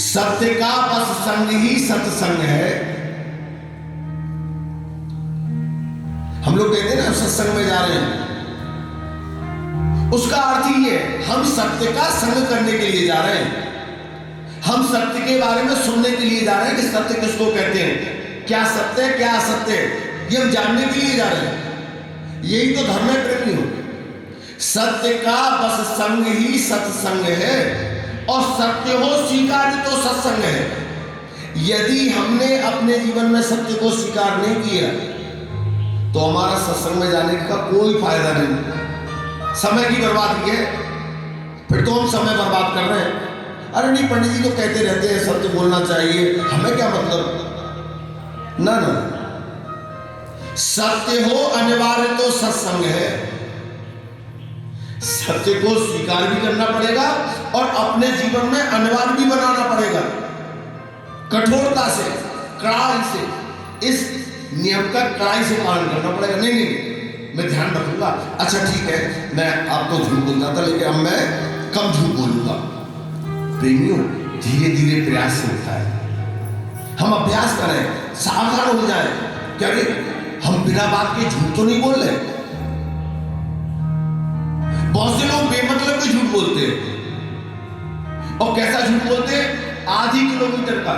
सत्य का बस संग ही सत्संग है। हम लोग कहते हैं ना सत्संग में जा रहे हैं, उसका अर्थ ही है हम सत्य का संग करने के लिए जा रहे हैं। हम सत्य के बारे में सुनने के लिए जा रहे हैं कि सत्य किसको कहते हैं, क्या सत्य है, क्या असत्य है, ये हम जानने के लिए जा रहे हैं। यही तो धर्म है प्रेमियों। सत्य का बस संग ही सत्संग है, और सत्य हो स्वीकार तो सत्संग है। यदि हमने अपने जीवन में सत्य को स्वीकार नहीं किया तो हमारा सत्संग में जाने का कोई फायदा नहीं, समय की बर्बादी है। फिर तो हम समय बर्बाद कर रहे हैं। अरे नहीं, पंडित जी तो कहते रहते हैं सत्य बोलना चाहिए, हमें क्या मतलब। ना ना, सत्य हो अनिवार्य तो सत्संग है। सत्य को स्वीकार भी करना पड़ेगा और अपने जीवन में अनिवार्य भी बनाना पड़ेगा, कठोरता से, कड़ाई से। इस नियम का कड़ाई से पालन करना पड़ेगा। नहीं नहीं, मैं ध्यान रखूंगा। अच्छा ठीक है, मैं आपको झूठ बोलता था लेकिन अब मैं कम झूठ बोलूंगा। प्रेमियों, धीरे धीरे प्रयास से होता है। हम अभ्यास करें, सावधान हो जाए। क्या हम बिना बात के झूठ तो नहीं बोल रहे। बहुत से लोग बेमतलब के झूठ बोलते हैं। और कैसा झूठ बोलते हैं? आधी किलोमीटर का।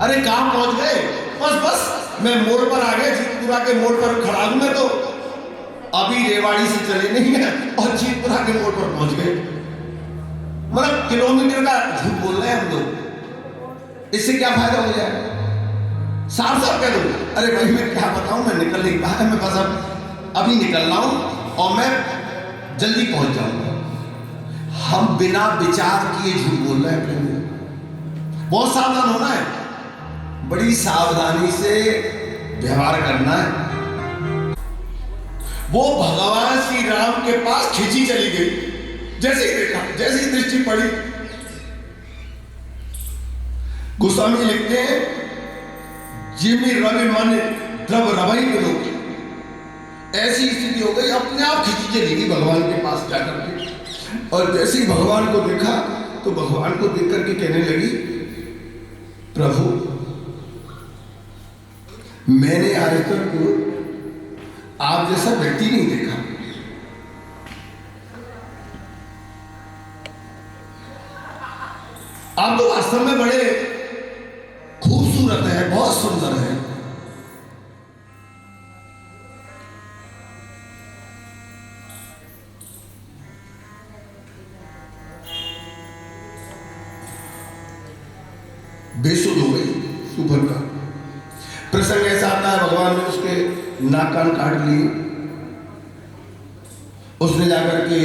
अरे कहां पहुंच गए? बस मैं मोड़ पर आ गया, जीतपुरा के मोड़ पर खड़ा हूं। मैं तो अभी रेवाड़ी से चले नहीं है और जीतपुरा के मोड़ पर पहुंच गए। मतलब किलोमीटर का झूठ बोल रहे हैं हम लोग। इससे क्या फायदा हो जाए? साफ साफ कह दो, अरे भाई मैं क्या बताऊं, मैं निकल नहीं पा, मैं बस अभी निकल रहा हूं और मैं जल्दी पहुंच जाऊंगा। हम बिना विचार किए झूठ बोल रहे हैं। बहुत सावधान होना है, बड़ी सावधानी से व्यवहार करना है। वो भगवान श्री राम के पास खिंची चली गई। जैसे ही देखा, जैसे ही दृष्टि पड़ी, गोस्वामी लिखते हैं, जिमी रवि मन द्रव रवि के लोग, ऐसी स्थिति हो गई, अपने आप खिंची चली गई भगवान के पास जाकर के। और जैसे ही भगवान को देखा तो भगवान को देख करके कहने लगी, प्रभु मैंने आज तक आप जैसा व्यक्ति नहीं देखा। आप तो वास्तव में बड़े खूबसूरत है, बहुत सुंदर है। बेसुध हो गई सुभर का। प्रसंग ऐसा आता है, भगवान ने उसके नाक कान काट लिए। उसने जाकर के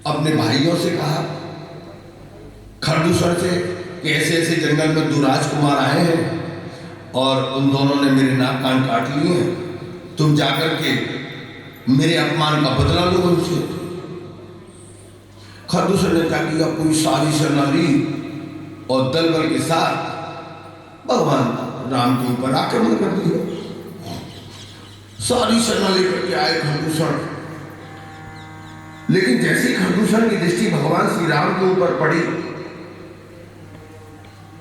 अपने भाइयों से कहा, खरदूषण से, कि ऐसे ऐसे जंगल में दो राजकुमार आए हैं और उन दोनों ने मेरे नाक कान काट लिए हैं। तुम जाकर के मेरे अपमान का बदला लो उनसे। खरदूषण ने क्या किया, पूरी सारी सेना ली और दल बल के साथ भगवान राम के ऊपर आक्रमण कर दिया। सारी सेना लेकर के आए खरदूषण। लेकिन जैसे ही खरदूषण की दृष्टि भगवान श्री राम के ऊपर पड़ी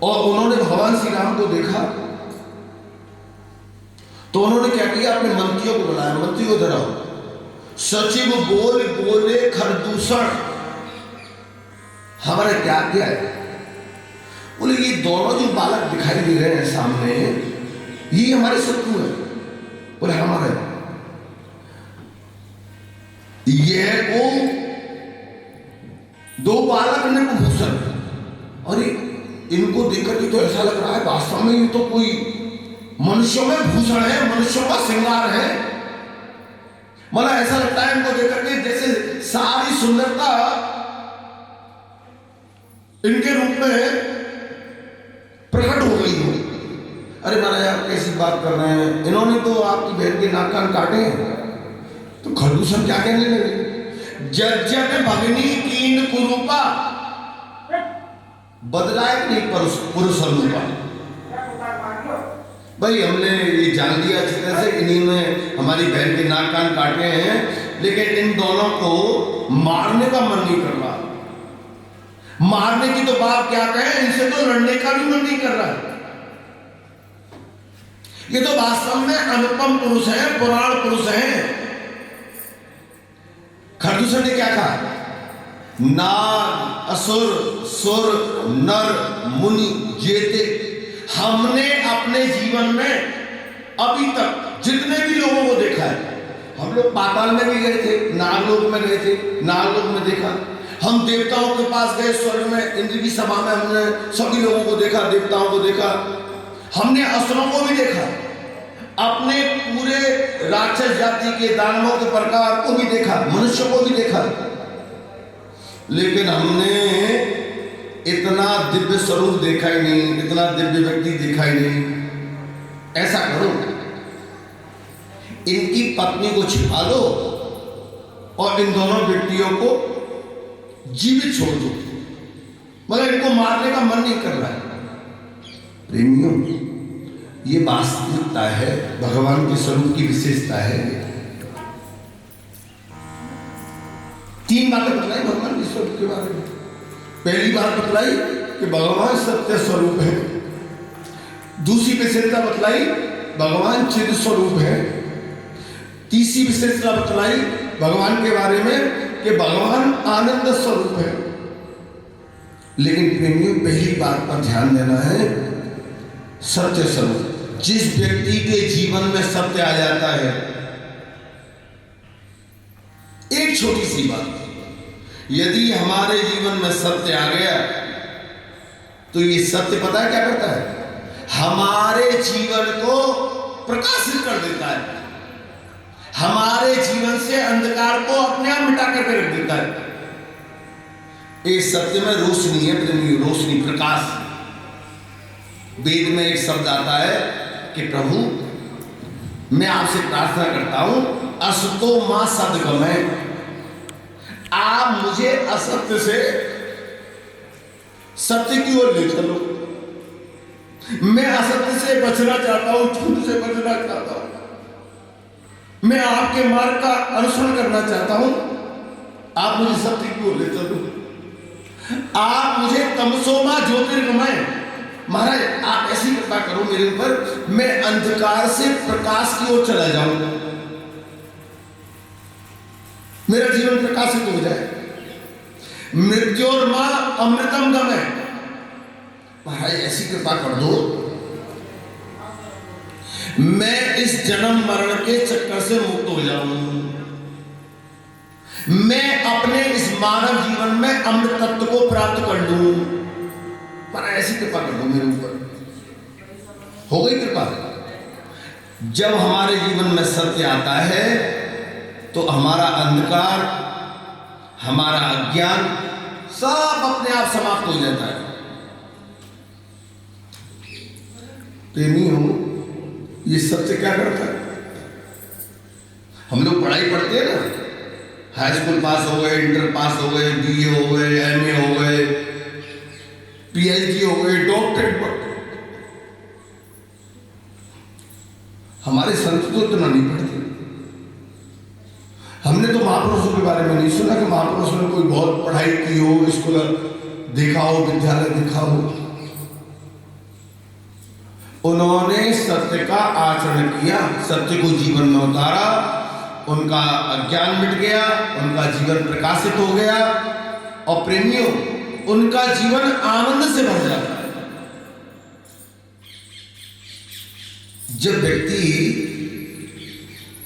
और उन्होंने भगवान श्री राम को देखा तो उन्होंने क्या किया, अपने मंत्रियों को बुलाया। मंत्री को धरा, सचिव बोले खरदूषण हमारा क्या किया है? बोले ये दोनों जो बालक दिखाई दे रहे हैं सामने, ये हमारे शत्रु है। बोले हमारे, ये को दो बालक ने भूषण, और इनको देखकर के तो ऐसा लग रहा है वास्तव में ये तो कोई मनुष्यों में भूषण है, मनुष्यों का श्रृंगार है। मतलब ऐसा लगता है इनको देखकर के जैसे सारी सुंदरता इनके रूप में प्रकट हो गई हो। अरे महाराज आप कैसी बात कर रहे हैं, इन्होंने तो आपकी बहन के नाक कान काटे हैं। तो खरदूषण क्या कहने लगे, जज्जत भगनी कीन कुरूपा, बदलाए नहीं पुरुष रूपा। भाई हमने ये जान लिया अच्छी तरह से, इन्हीं ने हमारी बहन के नाक कान काटे हैं, लेकिन इन दोनों को मारने का मन नहीं कर रहा। मारने की तो बात क्या कहें, इनसे तो लड़ने का भी मन नहीं कर रहा है। ये तो वास्तव में अनुपम पुरुष है, पुराण पुरुष है। खरदूषण ने क्या कहा, नाग असुर सुर नर मुनि जेते, हमने अपने जीवन में अभी तक जितने भी लोगों को देखा है, हम लोग पाताल में भी गए थे, नागलोक में गए थे, नागलोक में देखा, हम देवताओं के पास गए स्वर्ग में, इंद्र की सभा में हमने सभी लोगों को देखा, देवताओं को देखा, हमने असुरों को भी देखा, अपने पूरे राक्षस जाति के दानवों के प्रकार को भी देखा, मनुष्य को भी देखा, लेकिन हमने इतना दिव्य स्वरूप देखा ही नहीं, इतना दिव्य व्यक्ति देखा ही नहीं। ऐसा करो, इनकी पत्नी को छिपा लो और इन दोनों व्यक्तियों को जीवित छोड़ दो, मगर इनको मारने का मन नहीं कर रहा है। प्रेमियों, ये वास्तविकता है, भगवान के स्वरूप की विशेषता है। 3 बातें बतलाई भगवान के स्वरूप के बारे में। पहली बात बतलाई कि भगवान सत्य स्वरूप है। दूसरी विशेषता बतलाई भगवान चिद स्वरूप है। तीसरी विशेषता बतलाई भगवान के बारे में कि भगवान आनंद स्वरूप है। लेकिन प्रेमियों, पहली बात पर ध्यान देना है, सत्य स्वरूप। जिस व्यक्ति के जीवन में सत्य आ जाता है, एक छोटी सी बात, यदि हमारे जीवन में सत्य आ गया तो ये सत्य पता है क्या करता है? हमारे जीवन को प्रकाशित कर देता है, हमारे जीवन से अंधकार को अपने आप मिटा करके रख देता है। इस सत्य में रोशनी है प्रेमी, रोशनी, प्रकाश। वेद में एक शब्द आता है कि प्रभु मैं आपसे प्रार्थना करता हूं, असतो मां सद्गमय, आप मुझे असत्य से सत्य की ओर ले चलो। मैं असत्य से बचना चाहता हूं, झूठ से बचना चाहता हूं, मैं आपके मार्ग का अनुसरण करना चाहता हूं, आप मुझे सत्य की ओर ले चलो। आप मुझे तमसोमा ज्योतिर्गमय, महाराज आप ऐसी कृपा करो मेरे ऊपर, मैं अंधकार से प्रकाश की ओर चला जाऊं, मेरा जीवन प्रकाशित हो जाए। मृत्योर्मा अमृतम गमय, महाराज ऐसी कृपा कर दो, मैं इस जन्म मरण के चक्कर से मुक्त हो जाऊं, मैं अपने इस मानव जीवन में अमृत तत्व को प्राप्त कर लूं। पर ऐसी कृपा कर दो मेरे ऊपर। हो गई कृपा। जब हमारे जीवन में सत्य आता है तो हमारा अंधकार, हमारा अज्ञान सब अपने आप समाप्त हो जाता है। प्रेमी हो, ये सत्य क्या करता है? हम लोग पढ़ाई पढ़ते हैं ना, हाई स्कूल पास हो गए, इंटर पास हो गए, बीए हो गए, एमए हो गए, पीएचडी हो गए, डॉक्टरेट पढ़, हमारे संत तो इतना नहीं पढ़ते। हमने तो महापुरुषों के बारे में नहीं सुना कि महापुरुषों ने कोई बहुत पढ़ाई की हो, स्कूल देखा हो, विद्यालय देखा हो। उन्होंने सत्य का आचरण किया, सत्य को जीवन में उतारा, उनका अज्ञान मिट गया, उनका जीवन प्रकाशित हो गया, और प्रेमियों उनका जीवन आनंद से भर जाता है। जब व्यक्ति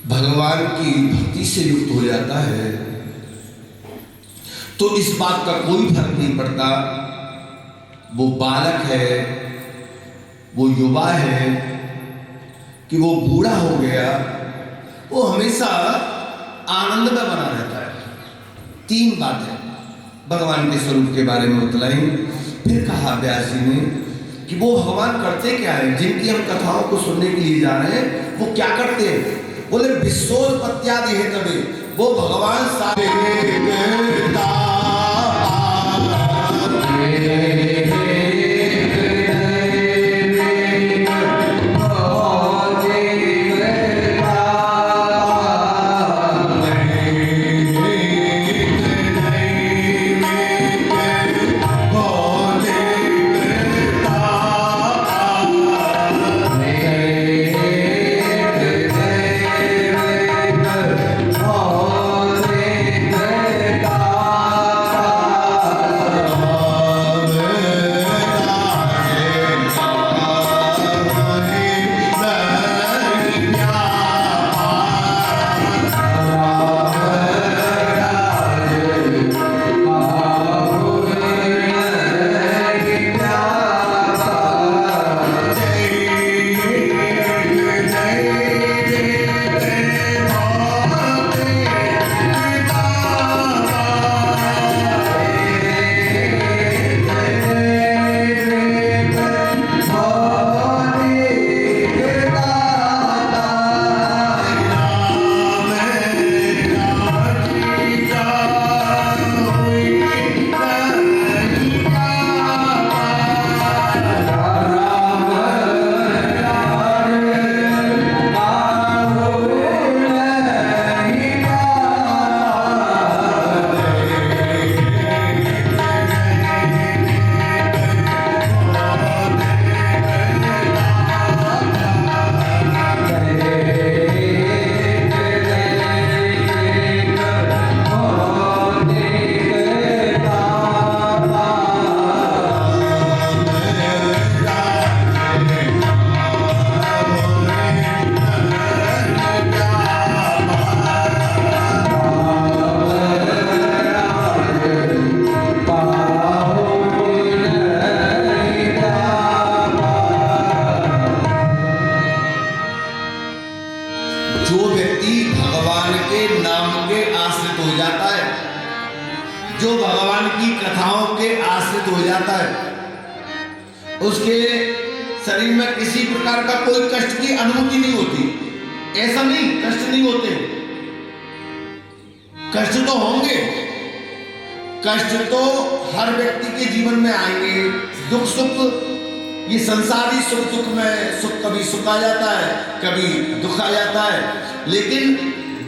भगवान की भक्ति से युक्त हो जाता है तो इस बात का कोई फर्क नहीं पड़ता वो बालक है, वो युवा है, कि वो बूढ़ा हो गया, वो हमेशा आनंद में बना रहता है। 3 बातें भगवान के स्वरूप के बारे में बतलाई। फिर कहा व्यास जी ने कि वो भगवान करते क्या है, जिनकी हम कथाओं को सुनने के लिए जा रहे हैं, वो क्या करते हैं? बोले विश्वोत्पत्त्यादि है तभी वो भगवान सारे समाहित हो जाता है, उसके शरीर में किसी प्रकार का कोई कष्ट की अनुभूति नहीं होती। ऐसा नहीं, कष्ट नहीं होते, कष्ट तो होंगे, कष्ट तो हर व्यक्ति के जीवन में आएंगे। दुख सुख, ये संसारी सुख दुख में सुख, कभी सुख आ जाता है, कभी दुख आ जाता है, लेकिन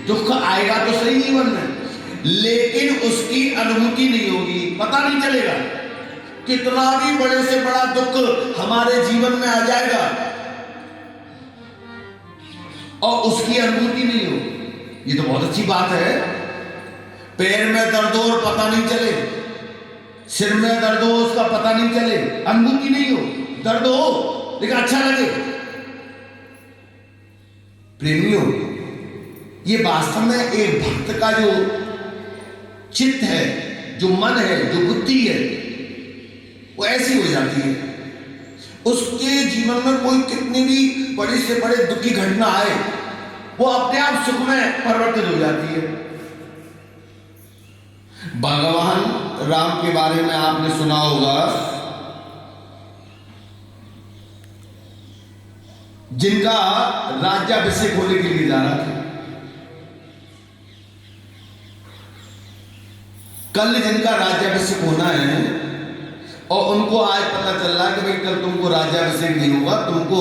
दुख आएगा तो सही जीवन में, लेकिन उसकी अनुभूति नहीं होगी, पता नहीं चलेगा। कितना भी बड़े से बड़ा दुख हमारे जीवन में आ जाएगा और उसकी अनुभूति नहीं होगी, ये तो बहुत अच्छी बात है। पैर में दर्द हो और पता नहीं चले, सिर में दर्द हो उसका पता नहीं चले, अनुभूति नहीं हो, दर्द हो लेकिन अच्छा लगे। प्रेमियों, ये वास्तव में एक भक्त का जो चित्त है, जो मन है, जो बुद्धि है, वो ऐसी हो जाती है। उसके जीवन में कोई कितनी भी बड़ी से बड़े दुख की घटना आए, वो अपने आप सुख में परिवर्तित हो जाती है। भगवान राम के बारे में आपने सुना होगा, जिनका राज्याभिषेक होने के लिए जा रहा था। कल जिनका राज्याभिषेक होना है और उनको आज पता चल रहा है कि भाई कल तुमको राज्याभिषेक नहीं होगा, तुमको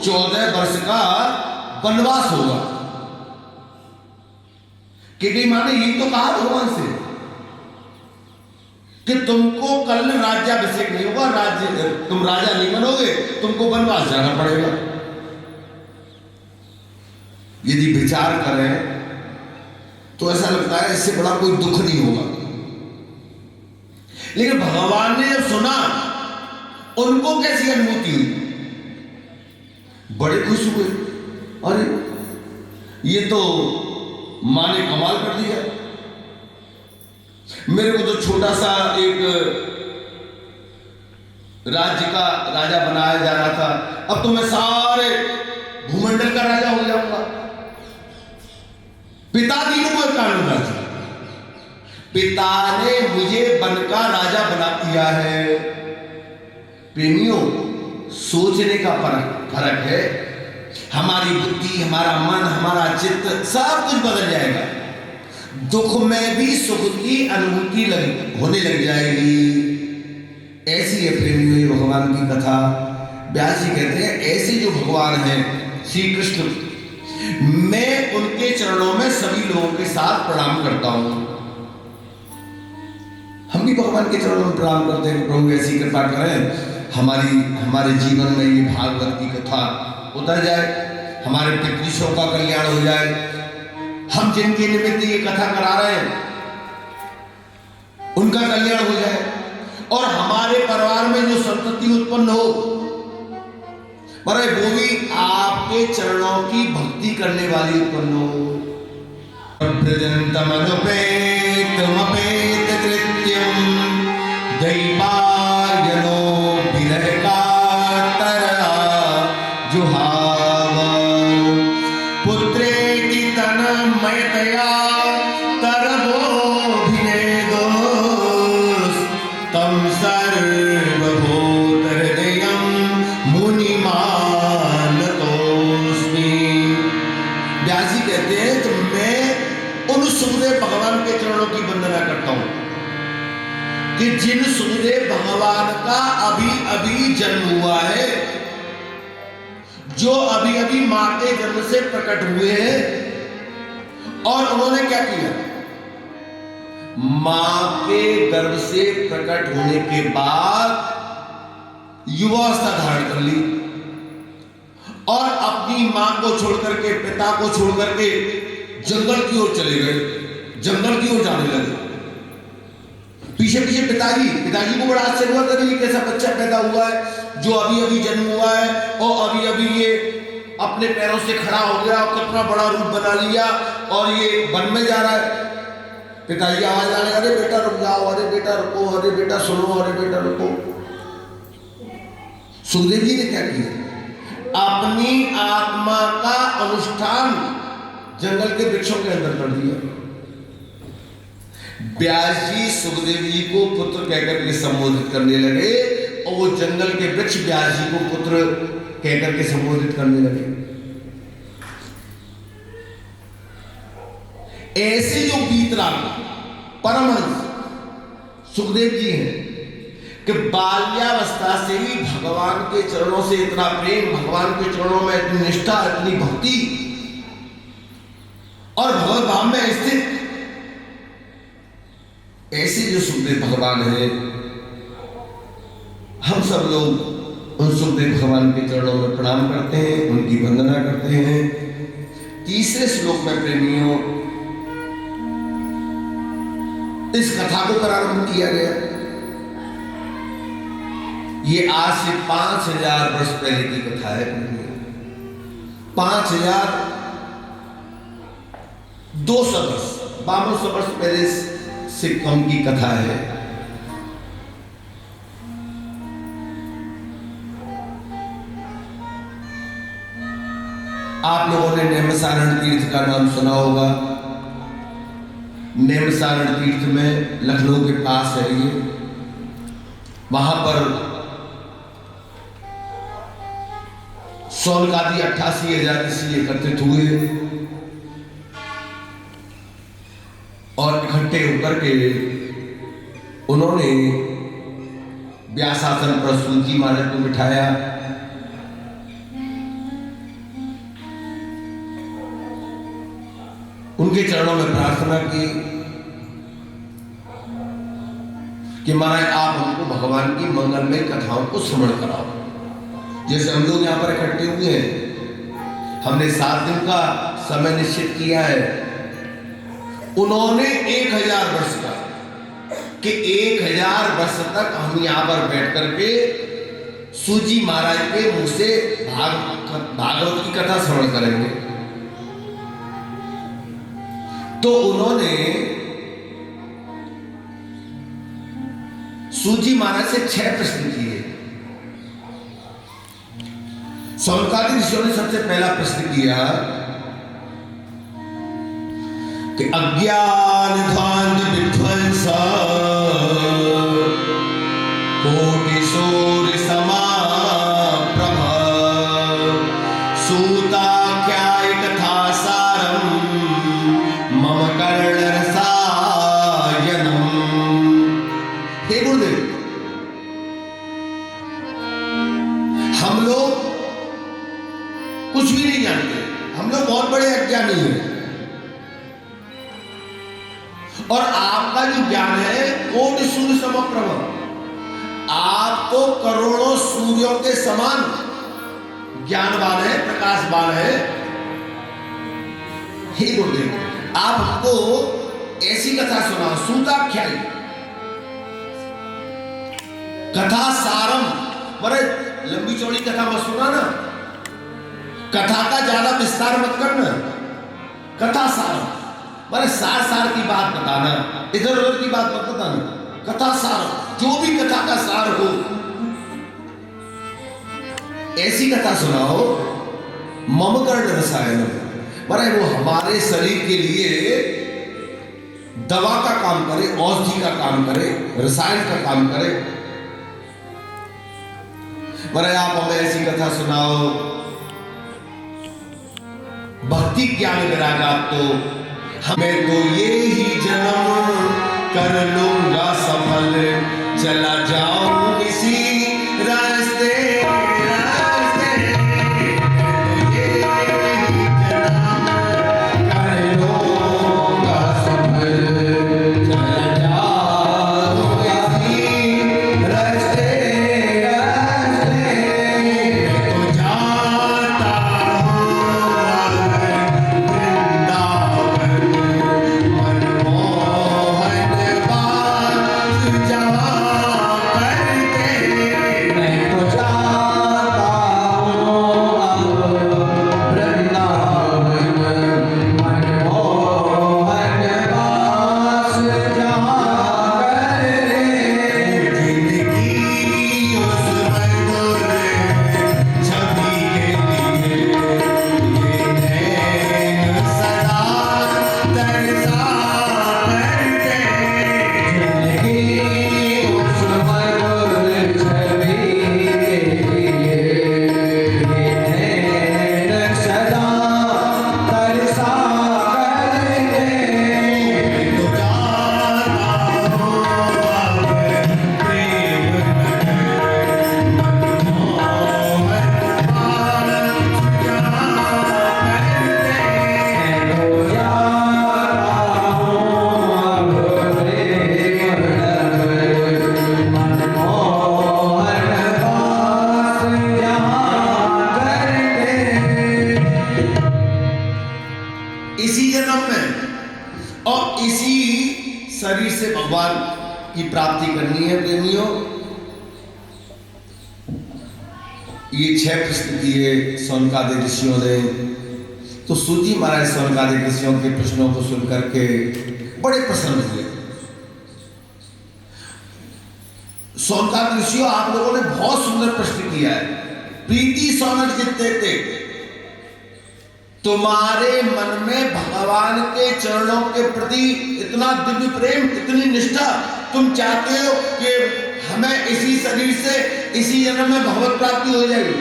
14 वर्ष का वनवास होगा। कि माने ये तो कहा भगवान से कि तुमको कल राज्याभिषेक नहीं होगा, राज्य तुम राजा नहीं बनोगे, तुमको वनवास जाना पड़ेगा। यदि विचार करें तो ऐसा लगता है इससे बड़ा कोई दुख नहीं होगा, लेकिन भगवान ने जब सुना, उनको कैसी अनुभूति हुई? बड़े खुश हुए, अरे ये तो मां ने कमाल कर दिया, मेरे को तो छोटा सा एक राज्य का राजा बनाया जा रहा था, अब तो मैं सारे भूमंडल का राजा हो जाऊंगा। पिता तीनों को कारण राजा, पिता ने मुझे वन का राजा बना दिया है। प्रेमियों, सोचने का फर्क है। हमारी बुद्धि, हमारा मन, हमारा चित्त सब कुछ बदल जाएगा। दुख में भी सुख की अनुभूति होने लग जाएगी। ऐसी है प्रेमियों भगवान की कथा। व्यास जी कहते हैं, ऐसे जो भगवान हैं श्री कृष्ण, मैं उनके चरणों में सभी लोगों के साथ प्रणाम करता हूं। हम भी भगवान के चरणों में प्रणाम करते हैं। प्रभु ऐसी कृपा करें हमारे जीवन में ये भागवत की कथा उतर जाए, हमारे पितृषों का कल्याण हो जाए, हम जिनके निमित्त ये कथा करा रहे हैं उनका कल्याण हो जाए, और हमारे परिवार में जो संतति उत्पन्न हो, पर वो भी आपके चरणों की भक्ति करने वाली उत्पन्न हो। प्रजंतमनुपेतमपेत कृत्यम दैवार्यनो विरहका तरआ जुहाव पुत्रेति तन्मयतया तरवोभिनेदोस् तं सर्वभूतहृदयं मुनिमानतोऽस्मि। व्यास जी कहते हैं कि मैं उन सुखदेव भगवान के चरणों की वंदना करता हूं कि जिन सुखदेव भगवान का अभी अभी जन्म हुआ है, जो अभी अभी मां के जन्म से प्रकट हुए हैं, और उन्होंने क्या किया? मां के गर्भ से प्रकट होने के बाद युवावस्था धारण कर ली और अपनी मां को छोड़कर के, पिता को छोड़कर के जंगल की ओर चले गए, जंगल की ओर जाने लगे। पीछे पीछे पिताजी को बड़ा आश्चर्य हुआ कि कैसा बच्चा पैदा हुआ है जो अभी अभी जन्म हुआ है और अभी अभी ये अपने पैरों से खड़ा हो गया और कितना बड़ा रूप बना लिया और ये वन में जा रहा है। पिताजी आवाज आने, अरे बेटा रुक जाओ, अरे बेटा रुको, अरे बेटा सुनो, अरे बेटा रुको। सुखदेव जी ने क्या किया? अपनी आत्मा का अनुष्ठान जंगल के वृक्षों के अंदर कर दिया। व्यास जी सुखदेव जी को पुत्र कहकर के संबोधित करने लगे और वो जंगल के वृक्ष व्यास जी को पुत्र कहकर के संबोधित करने लगे। ऐसे जो वीतराग परमहंस सुखदेव जी हैं कि बाल्यावस्था से ही भगवान के चरणों से इतना प्रेम, भगवान के चरणों में इतनी निष्ठा, इतनी भक्ति और भगवत भाव में स्थित ऐसे जो सुखदेव भगवान हैं, हम सब लोग उन सुखदेव भगवान के चरणों में प्रणाम करते हैं, उनकी वंदना करते हैं। तीसरे श्लोक में प्रेमियों इस कथा को प्रारंभ किया गया। ये आज से 5000 वर्ष पहले की कथा है। 5200 वर्ष, 5200 वर्ष पहले से कम की कथा है। आप लोगों ने नैमिषारण्य तीर्थ का नाम सुना होगा। नैमिषारण्य तीर्थ में लखनऊ के पास है ये। वहां पर सौनकादि 88,000 ऋषि एकत्रित हुए और इकट्ठे होकर के उन्होंने व्यासासन पर सूची महाराज को बिठाया। उनके चरणों में प्रार्थना की कि महाराज आप हमको भगवान की मंगलमय कथाओं को श्रवण कराओ। जैसे हम लोग यहाँ पर इकट्ठे हुए हैं, हमने 7 दिन का समय निश्चित किया है। उन्होंने 1000 वर्ष का कि 1000 वर्ष तक हम यहाँ पर बैठ करके सूजी महाराज के मुंह से भागवत की कथा श्रवण करेंगे। तो उन्होंने सूजी महाराज से 6 प्रश्न किए। सौनकादि ऋषियों ने सबसे पहला प्रश्न किया कि अज्ञान ध्वांत विध्वंस कोटि सूर्य समा प्रभ सूता क्या कथा सारम मम कर्ण रसायनम। हे गुरुदेव, हम लोग कुछ भी नहीं जानते, हम लोग बहुत बड़े अज्ञानी हैं और आपका जो ज्ञान है कोटि सूर्य समप्रभ, आप तो करोड़ों सूर्यों के समान ज्ञानवान है, प्रकाशवान है। हे गुरुदेव, आप हमको ऐसी कथा सुनाओ। सूताख्यायी कथा सारम, बड़े लंबी चौड़ी कथा मत सुनाना, कथा का ज्यादा विस्तार मत करना। कथा सार, बड़े सार सार की बात बताना, इधर उधर की बात मत बताना। कथा सार, जो भी कथा का सार हो ऐसी कथा सुनाओ। मम कर्ण रसायन, बड़े वो हमारे शरीर के लिए दवा का काम करे, औषधि का काम करे, रसायन का काम करे। बड़े आप हमें ऐसी कथा सुनाओ। भक्ति ज्ञान विरागा तो हमें तो ये ही जन्म कर लूंगा सफल, चला जाऊं इसी रास्ते रास्ते। तो ये ही जन्म कर लूंगा सफल, चला जाऊं इसी रास्ते रास्ते। तो जाता मनमोहन बात जहाँ कर की प्राप्ति करनी है प्रेमियों, ये 6 प्रश्न किए सौनकादिक ऋषियों ने। तो सूत जी महाराज सौनकादिक ऋषियों के प्रश्नों को सुन करके बड़े प्रसन्न हुए। सौनकादिक ऋषियों, आप लोगों ने बहुत सुंदर प्रश्न किया है। प्रीति सौनक जितते थे, तुम्हारे मन में भगवान के चरणों के प्रति इतना दिव्य प्रेम, इतनी निष्ठा, तुम चाहते हो कि हमें इसी शरीर से इसी जन्म में भगवत प्राप्ति हो जाएगी।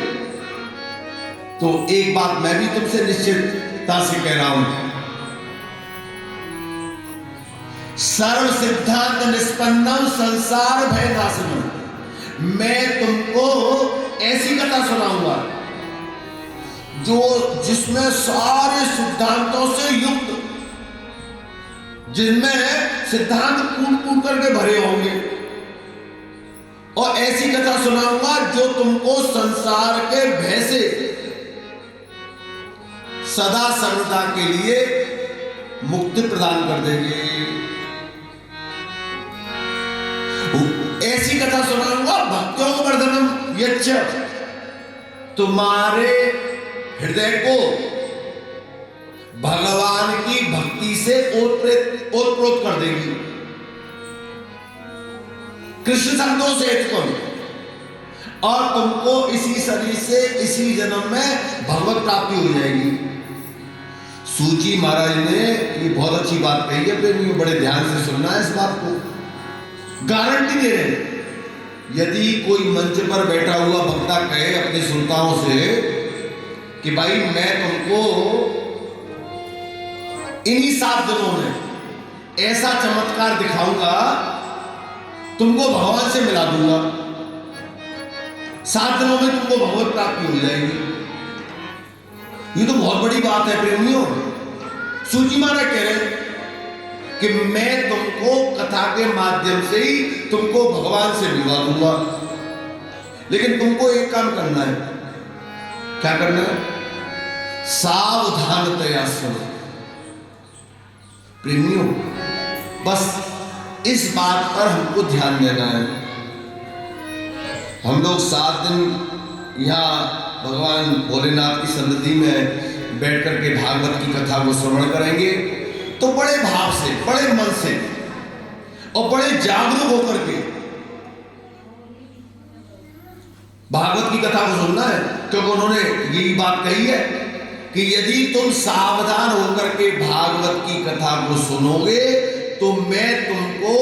तो एक बात मैं भी तुमसे निश्चितता से कह रहा हूं, सर्व सिद्धांत निष्पन्नम संसार भय नाशनम। मैं तुमको ऐसी कथा सुनाऊंगा जो जिसमें सारे सिद्धांतों से युक्त, जिनमें सिद्धांत कूट करके भरे होंगे, और ऐसी कथा सुनाऊंगा जो तुमको संसार के भय से सदा सर्वदा के लिए मुक्ति प्रदान कर देगी। ऐसी कथा सुनाऊंगा भक्तों को वर्धनम यच्च, तुम्हारे हृदय को भगवान की भक्ति से ओतप्रोत कर देगी। कृष्ण संतोष से और तुमको इसी शरीर से इसी जन्म में भगवत प्राप्ति हो जाएगी। सूची महाराज ने ये बहुत अच्छी बात कही है प्रेमियों, बड़े ध्यान से सुनना है इस बात को। गारंटी दे रहे, यदि कोई मंच पर बैठा हुआ वक्ता कहे अपने श्रोताओं से कि भाई मैं तुमको इन्हीं 7 दिनों में ऐसा चमत्कार दिखाऊंगा, तुमको भगवान से मिला दूंगा, 7 दिनों में तुमको भगवत प्राप्ति हो जाएगी, ये तो बहुत बड़ी बात है प्रेमियों। सूची महाराज कह रहे कि मैं तुमको कथा के माध्यम से ही तुमको भगवान से मिला दूंगा, लेकिन तुमको एक काम करना है। क्या करना है? सावधानतया सुनो प्रेमियों, बस इस बात पर हमको ध्यान देना है। हम लोग 7 दिन यहाँ भगवान भोलेनाथ की सन्निधि में बैठ करके भागवत की कथा को श्रवण करेंगे, तो बड़े भाव से, बड़े मन से और बड़े जागरूक होकर के भागवत की कथा को सुनना है, क्योंकि उन्होंने यही बात कही है कि यदि तुम सावधान होकर के भागवत की कथा को सुनोगे तो मैं तुमको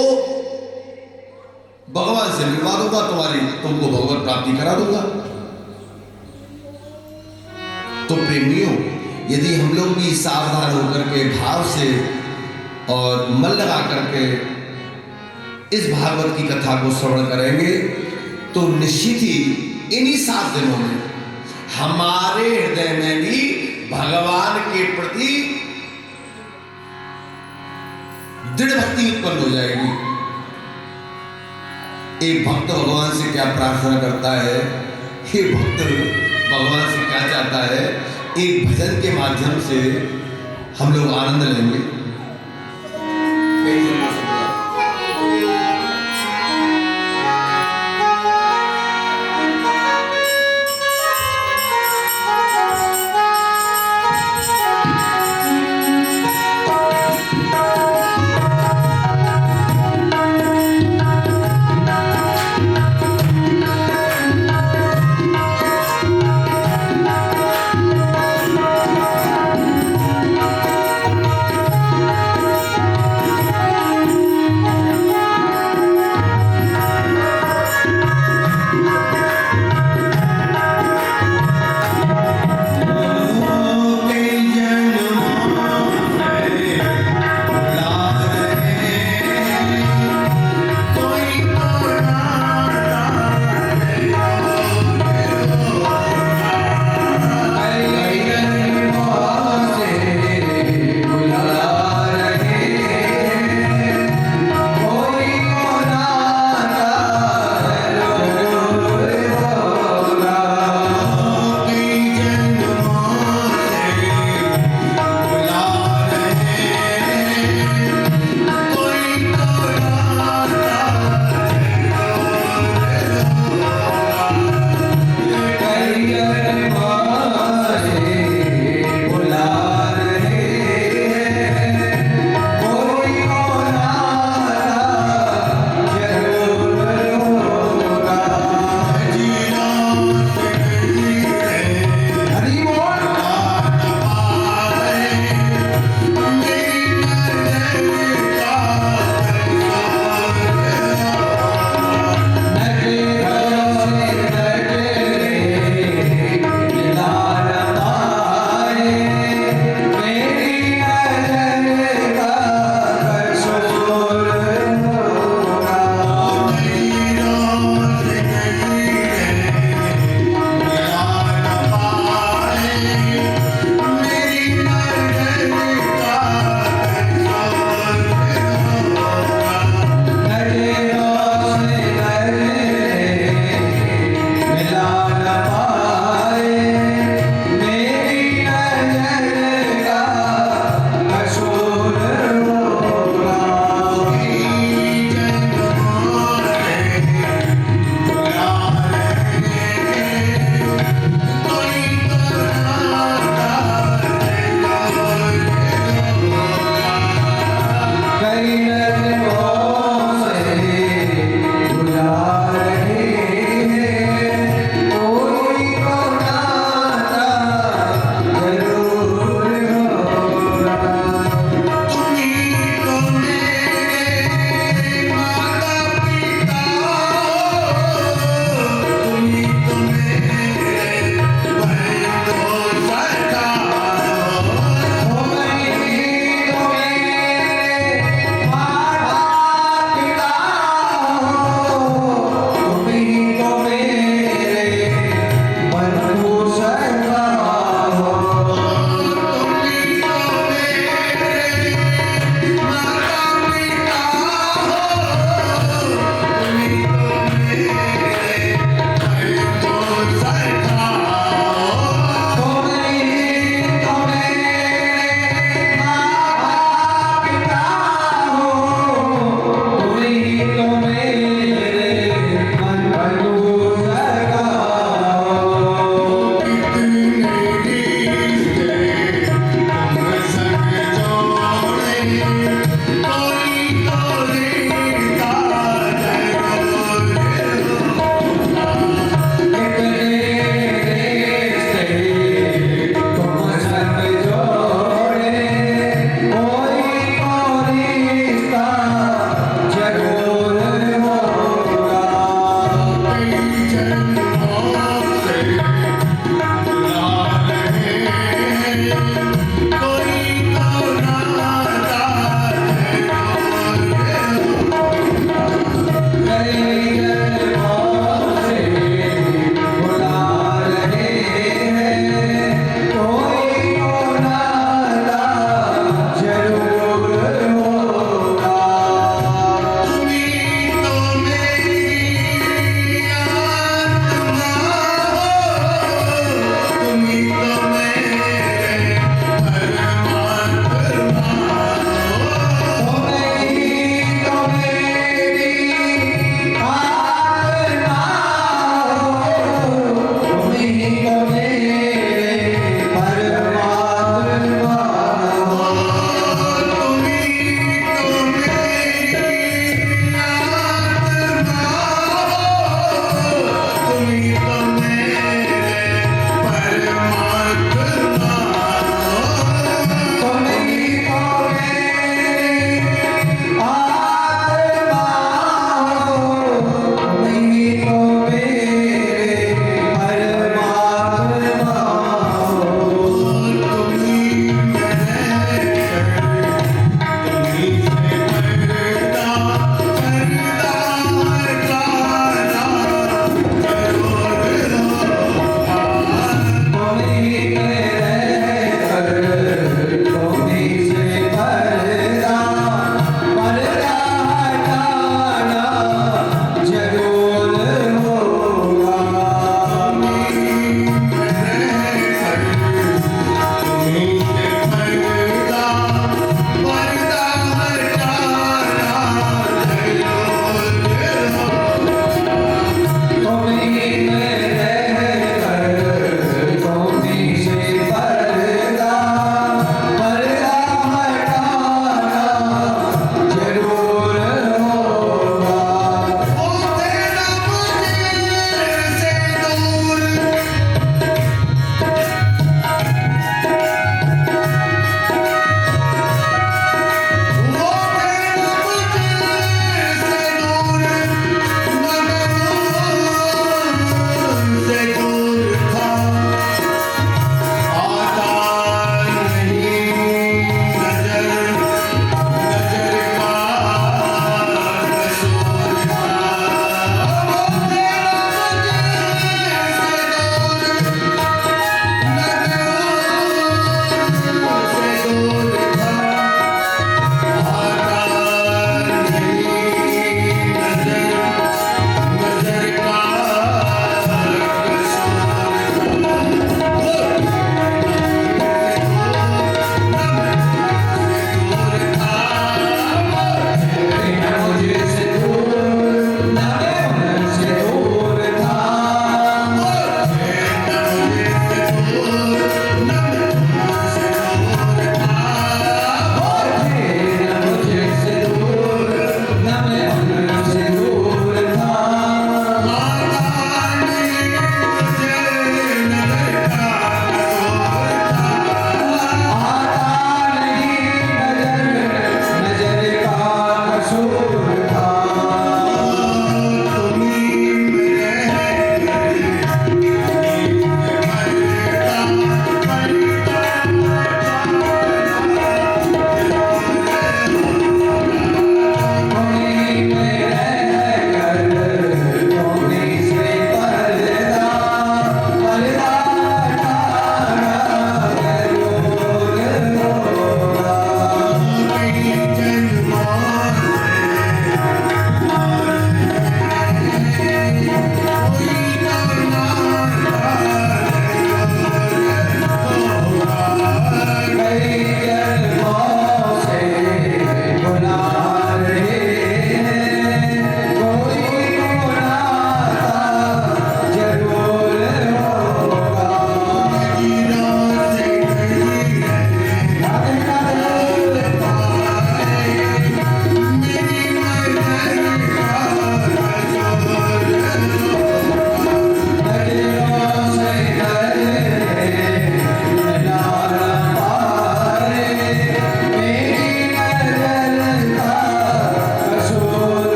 भगवान से मिलवा दूंगा, तुमको भगवत प्राप्ति करा दूंगा। तो प्रेमियों, यदि हम लोग भी सावधान होकर के भाव से और मन लगा करके इस भागवत की कथा को श्रवण करेंगे तो निश्चित ही इन्हीं 7 दिनों में हमारे हृदय में भी भगवान के प्रति दृढ़ भक्ति उत्पन्न हो जाएगी। एक भक्त भगवान से क्या प्रार्थना करता है, ये भक्त भगवान से क्या चाहता है, एक भजन के माध्यम से हम लोग आनंद लेंगे।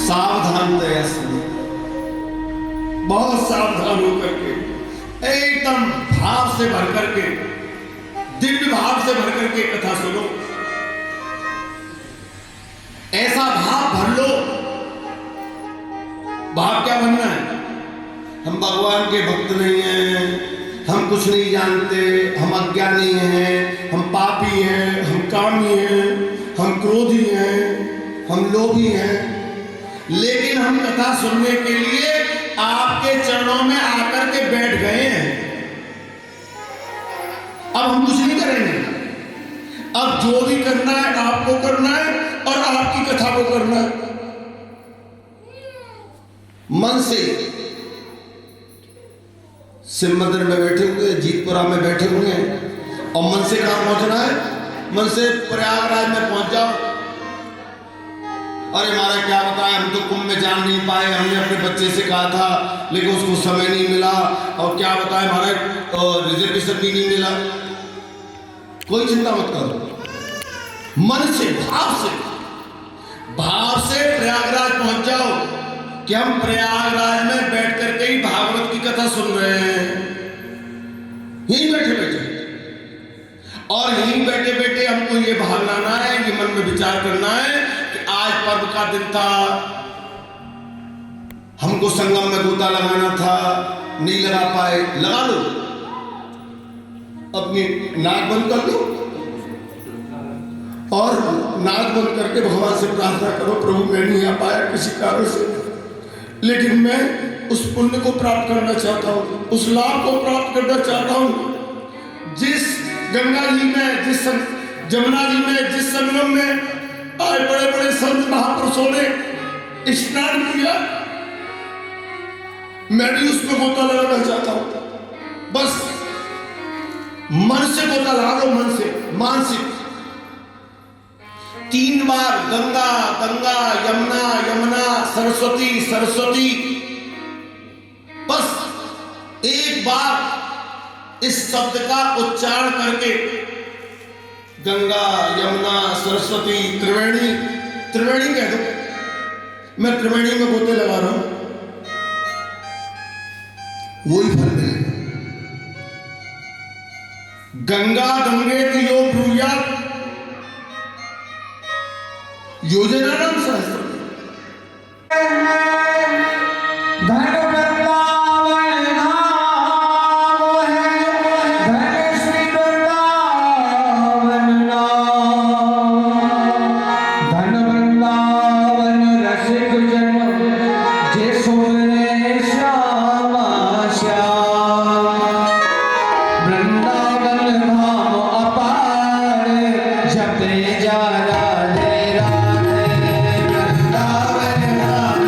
सावधान दया सुनो, बहुत सावधान होकर के, एकदम भाव से भर करके, दिव्य भाव से भर करके कथा सुनो। ऐसा भाव भर लो। भाव क्या बनना है? हम भगवान के भक्त नहीं हैं, हम कुछ नहीं जानते, हम अज्ञानी हैं, हम पापी हैं, हम कामी हैं, हम क्रोधी हैं, हम लोभी हैं, लेकिन हम कथा सुनने के लिए आपके चरणों में आकर के बैठ गए हैं। अब हम कुछ नहीं करेंगे। अब जो भी करना है आपको करना है और आपकी कथा को करना है। मन से शिव मंदिर में बैठे हुए, जीतपुरा में बैठे हुए हैं, और मन से कहां पहुंचना है? मन से प्रयागराज में पहुंच जाओ। अरे हमारा क्या बताया, हम तो कुंभ में जान नहीं पाए, हमने अपने बच्चे से कहा था लेकिन उसको समय नहीं मिला, और क्या बताए हमारा रिजर्वेशन भी नहीं मिला। कोई चिंता मत करो, मन से भाव से प्रयागराज पहुंच जाओ कि हम प्रयागराज में बैठ करके ही भागवत की कथा सुन रहे हैं, यहीं बैठे बैठे। और यहीं बैठे बैठे हमको ये भाव लाना है, ये मन में विचार करना है कि आज पर्व का दिन था, हमको संगम में गोता लगाना था, नहीं लगा पाए, लगा लो, अपनी नाक बंद कर लो और नाक बंद करके भगवान से प्रार्थना करो, प्रभु मैं नहीं आ पाया किसी कारण से, लेकिन मैं उस पुण्य को प्राप्त करना चाहता हूँ, उस लाभ को प्राप्त करना चाहता हूँ। जिस गंगा जी में, जिस जमुना जी में, जिस संगम में आज बड़े बड़े संत महापुरुषों ने स्नान किया, मैं भी उसमें गोता लगाना चाहता हूँ। बस मन से गोता लगा लो, मन से, मानसिक 3 बार गंगा गंगा, यमुना यमुना, सरस्वती सरस्वती। बस एक बार इस शब्द का उच्चारण करके गंगा यमुना सरस्वती त्रिवेणी, त्रिवेणी कह दो, मैं त्रिवेणी में गोते लगा रहा हूं, वही फल मिलेगा। गंगा गंगे यो ब्रूयात् योजनानां सहस्रम। धन वृंदावन नाम है, धन श्री वृंदावन नाम, धन वृंदावन रसिक जन, जे सुमरे श्यामा श्याम। वृंदावन धाम अपार, जपे जा राधे राधे। वृंदावन धाम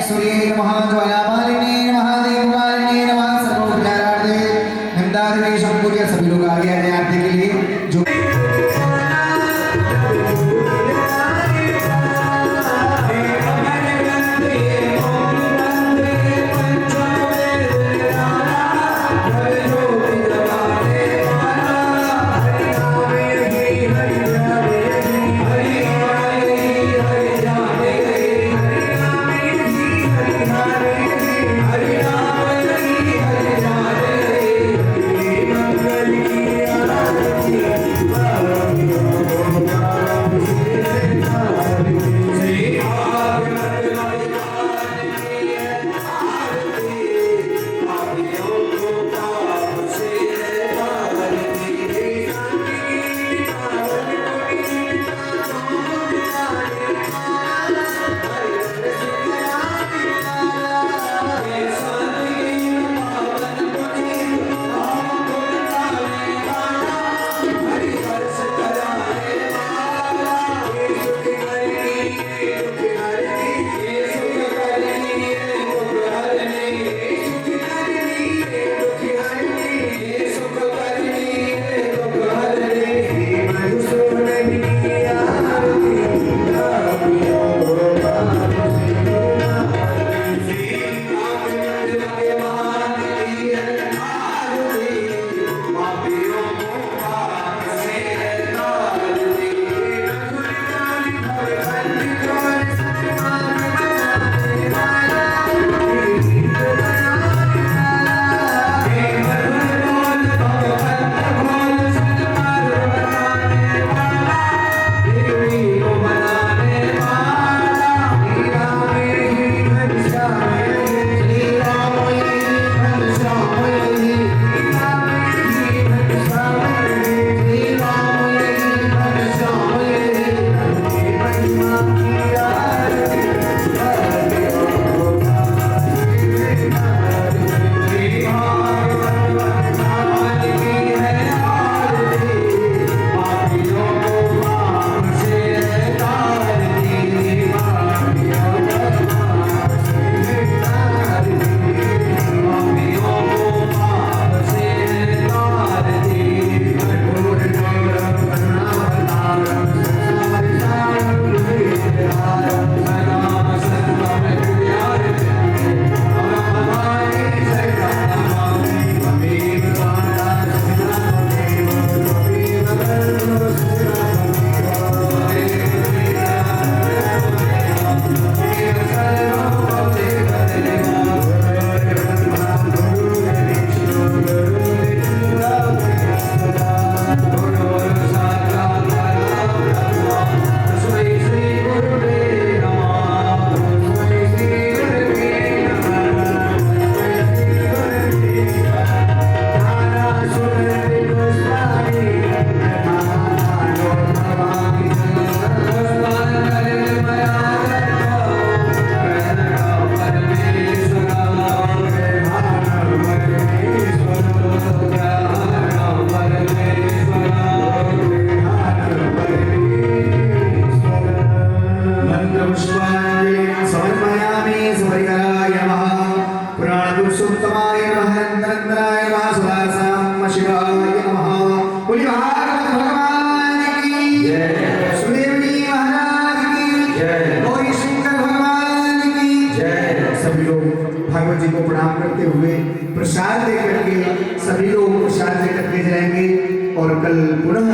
सूर्ये नमः ज्वालामालिने नमः देवमालिने नमः सर्वोपचारार्थे नंदादेवी संपूर्ण सभी लोग आगे आ जाए आरती के लिए जो भागवत जी को प्रणाम करते हुए प्रसाद लेकर के सभी लोग प्रसाद लेकर के जाएंगे और कल पुनः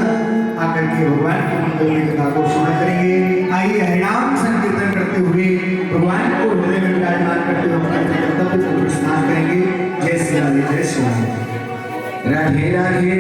आकर के भगवान की मंगल की कथा को सुना करेंगे। आइए हरिनाम संकीर्तन करते हुए भगवान को हृदय में विराजमान करते हुए अपने कर्तव्य को स्नान करेंगे। जय श्री राधे, जय श्री राधे। राधे राधे।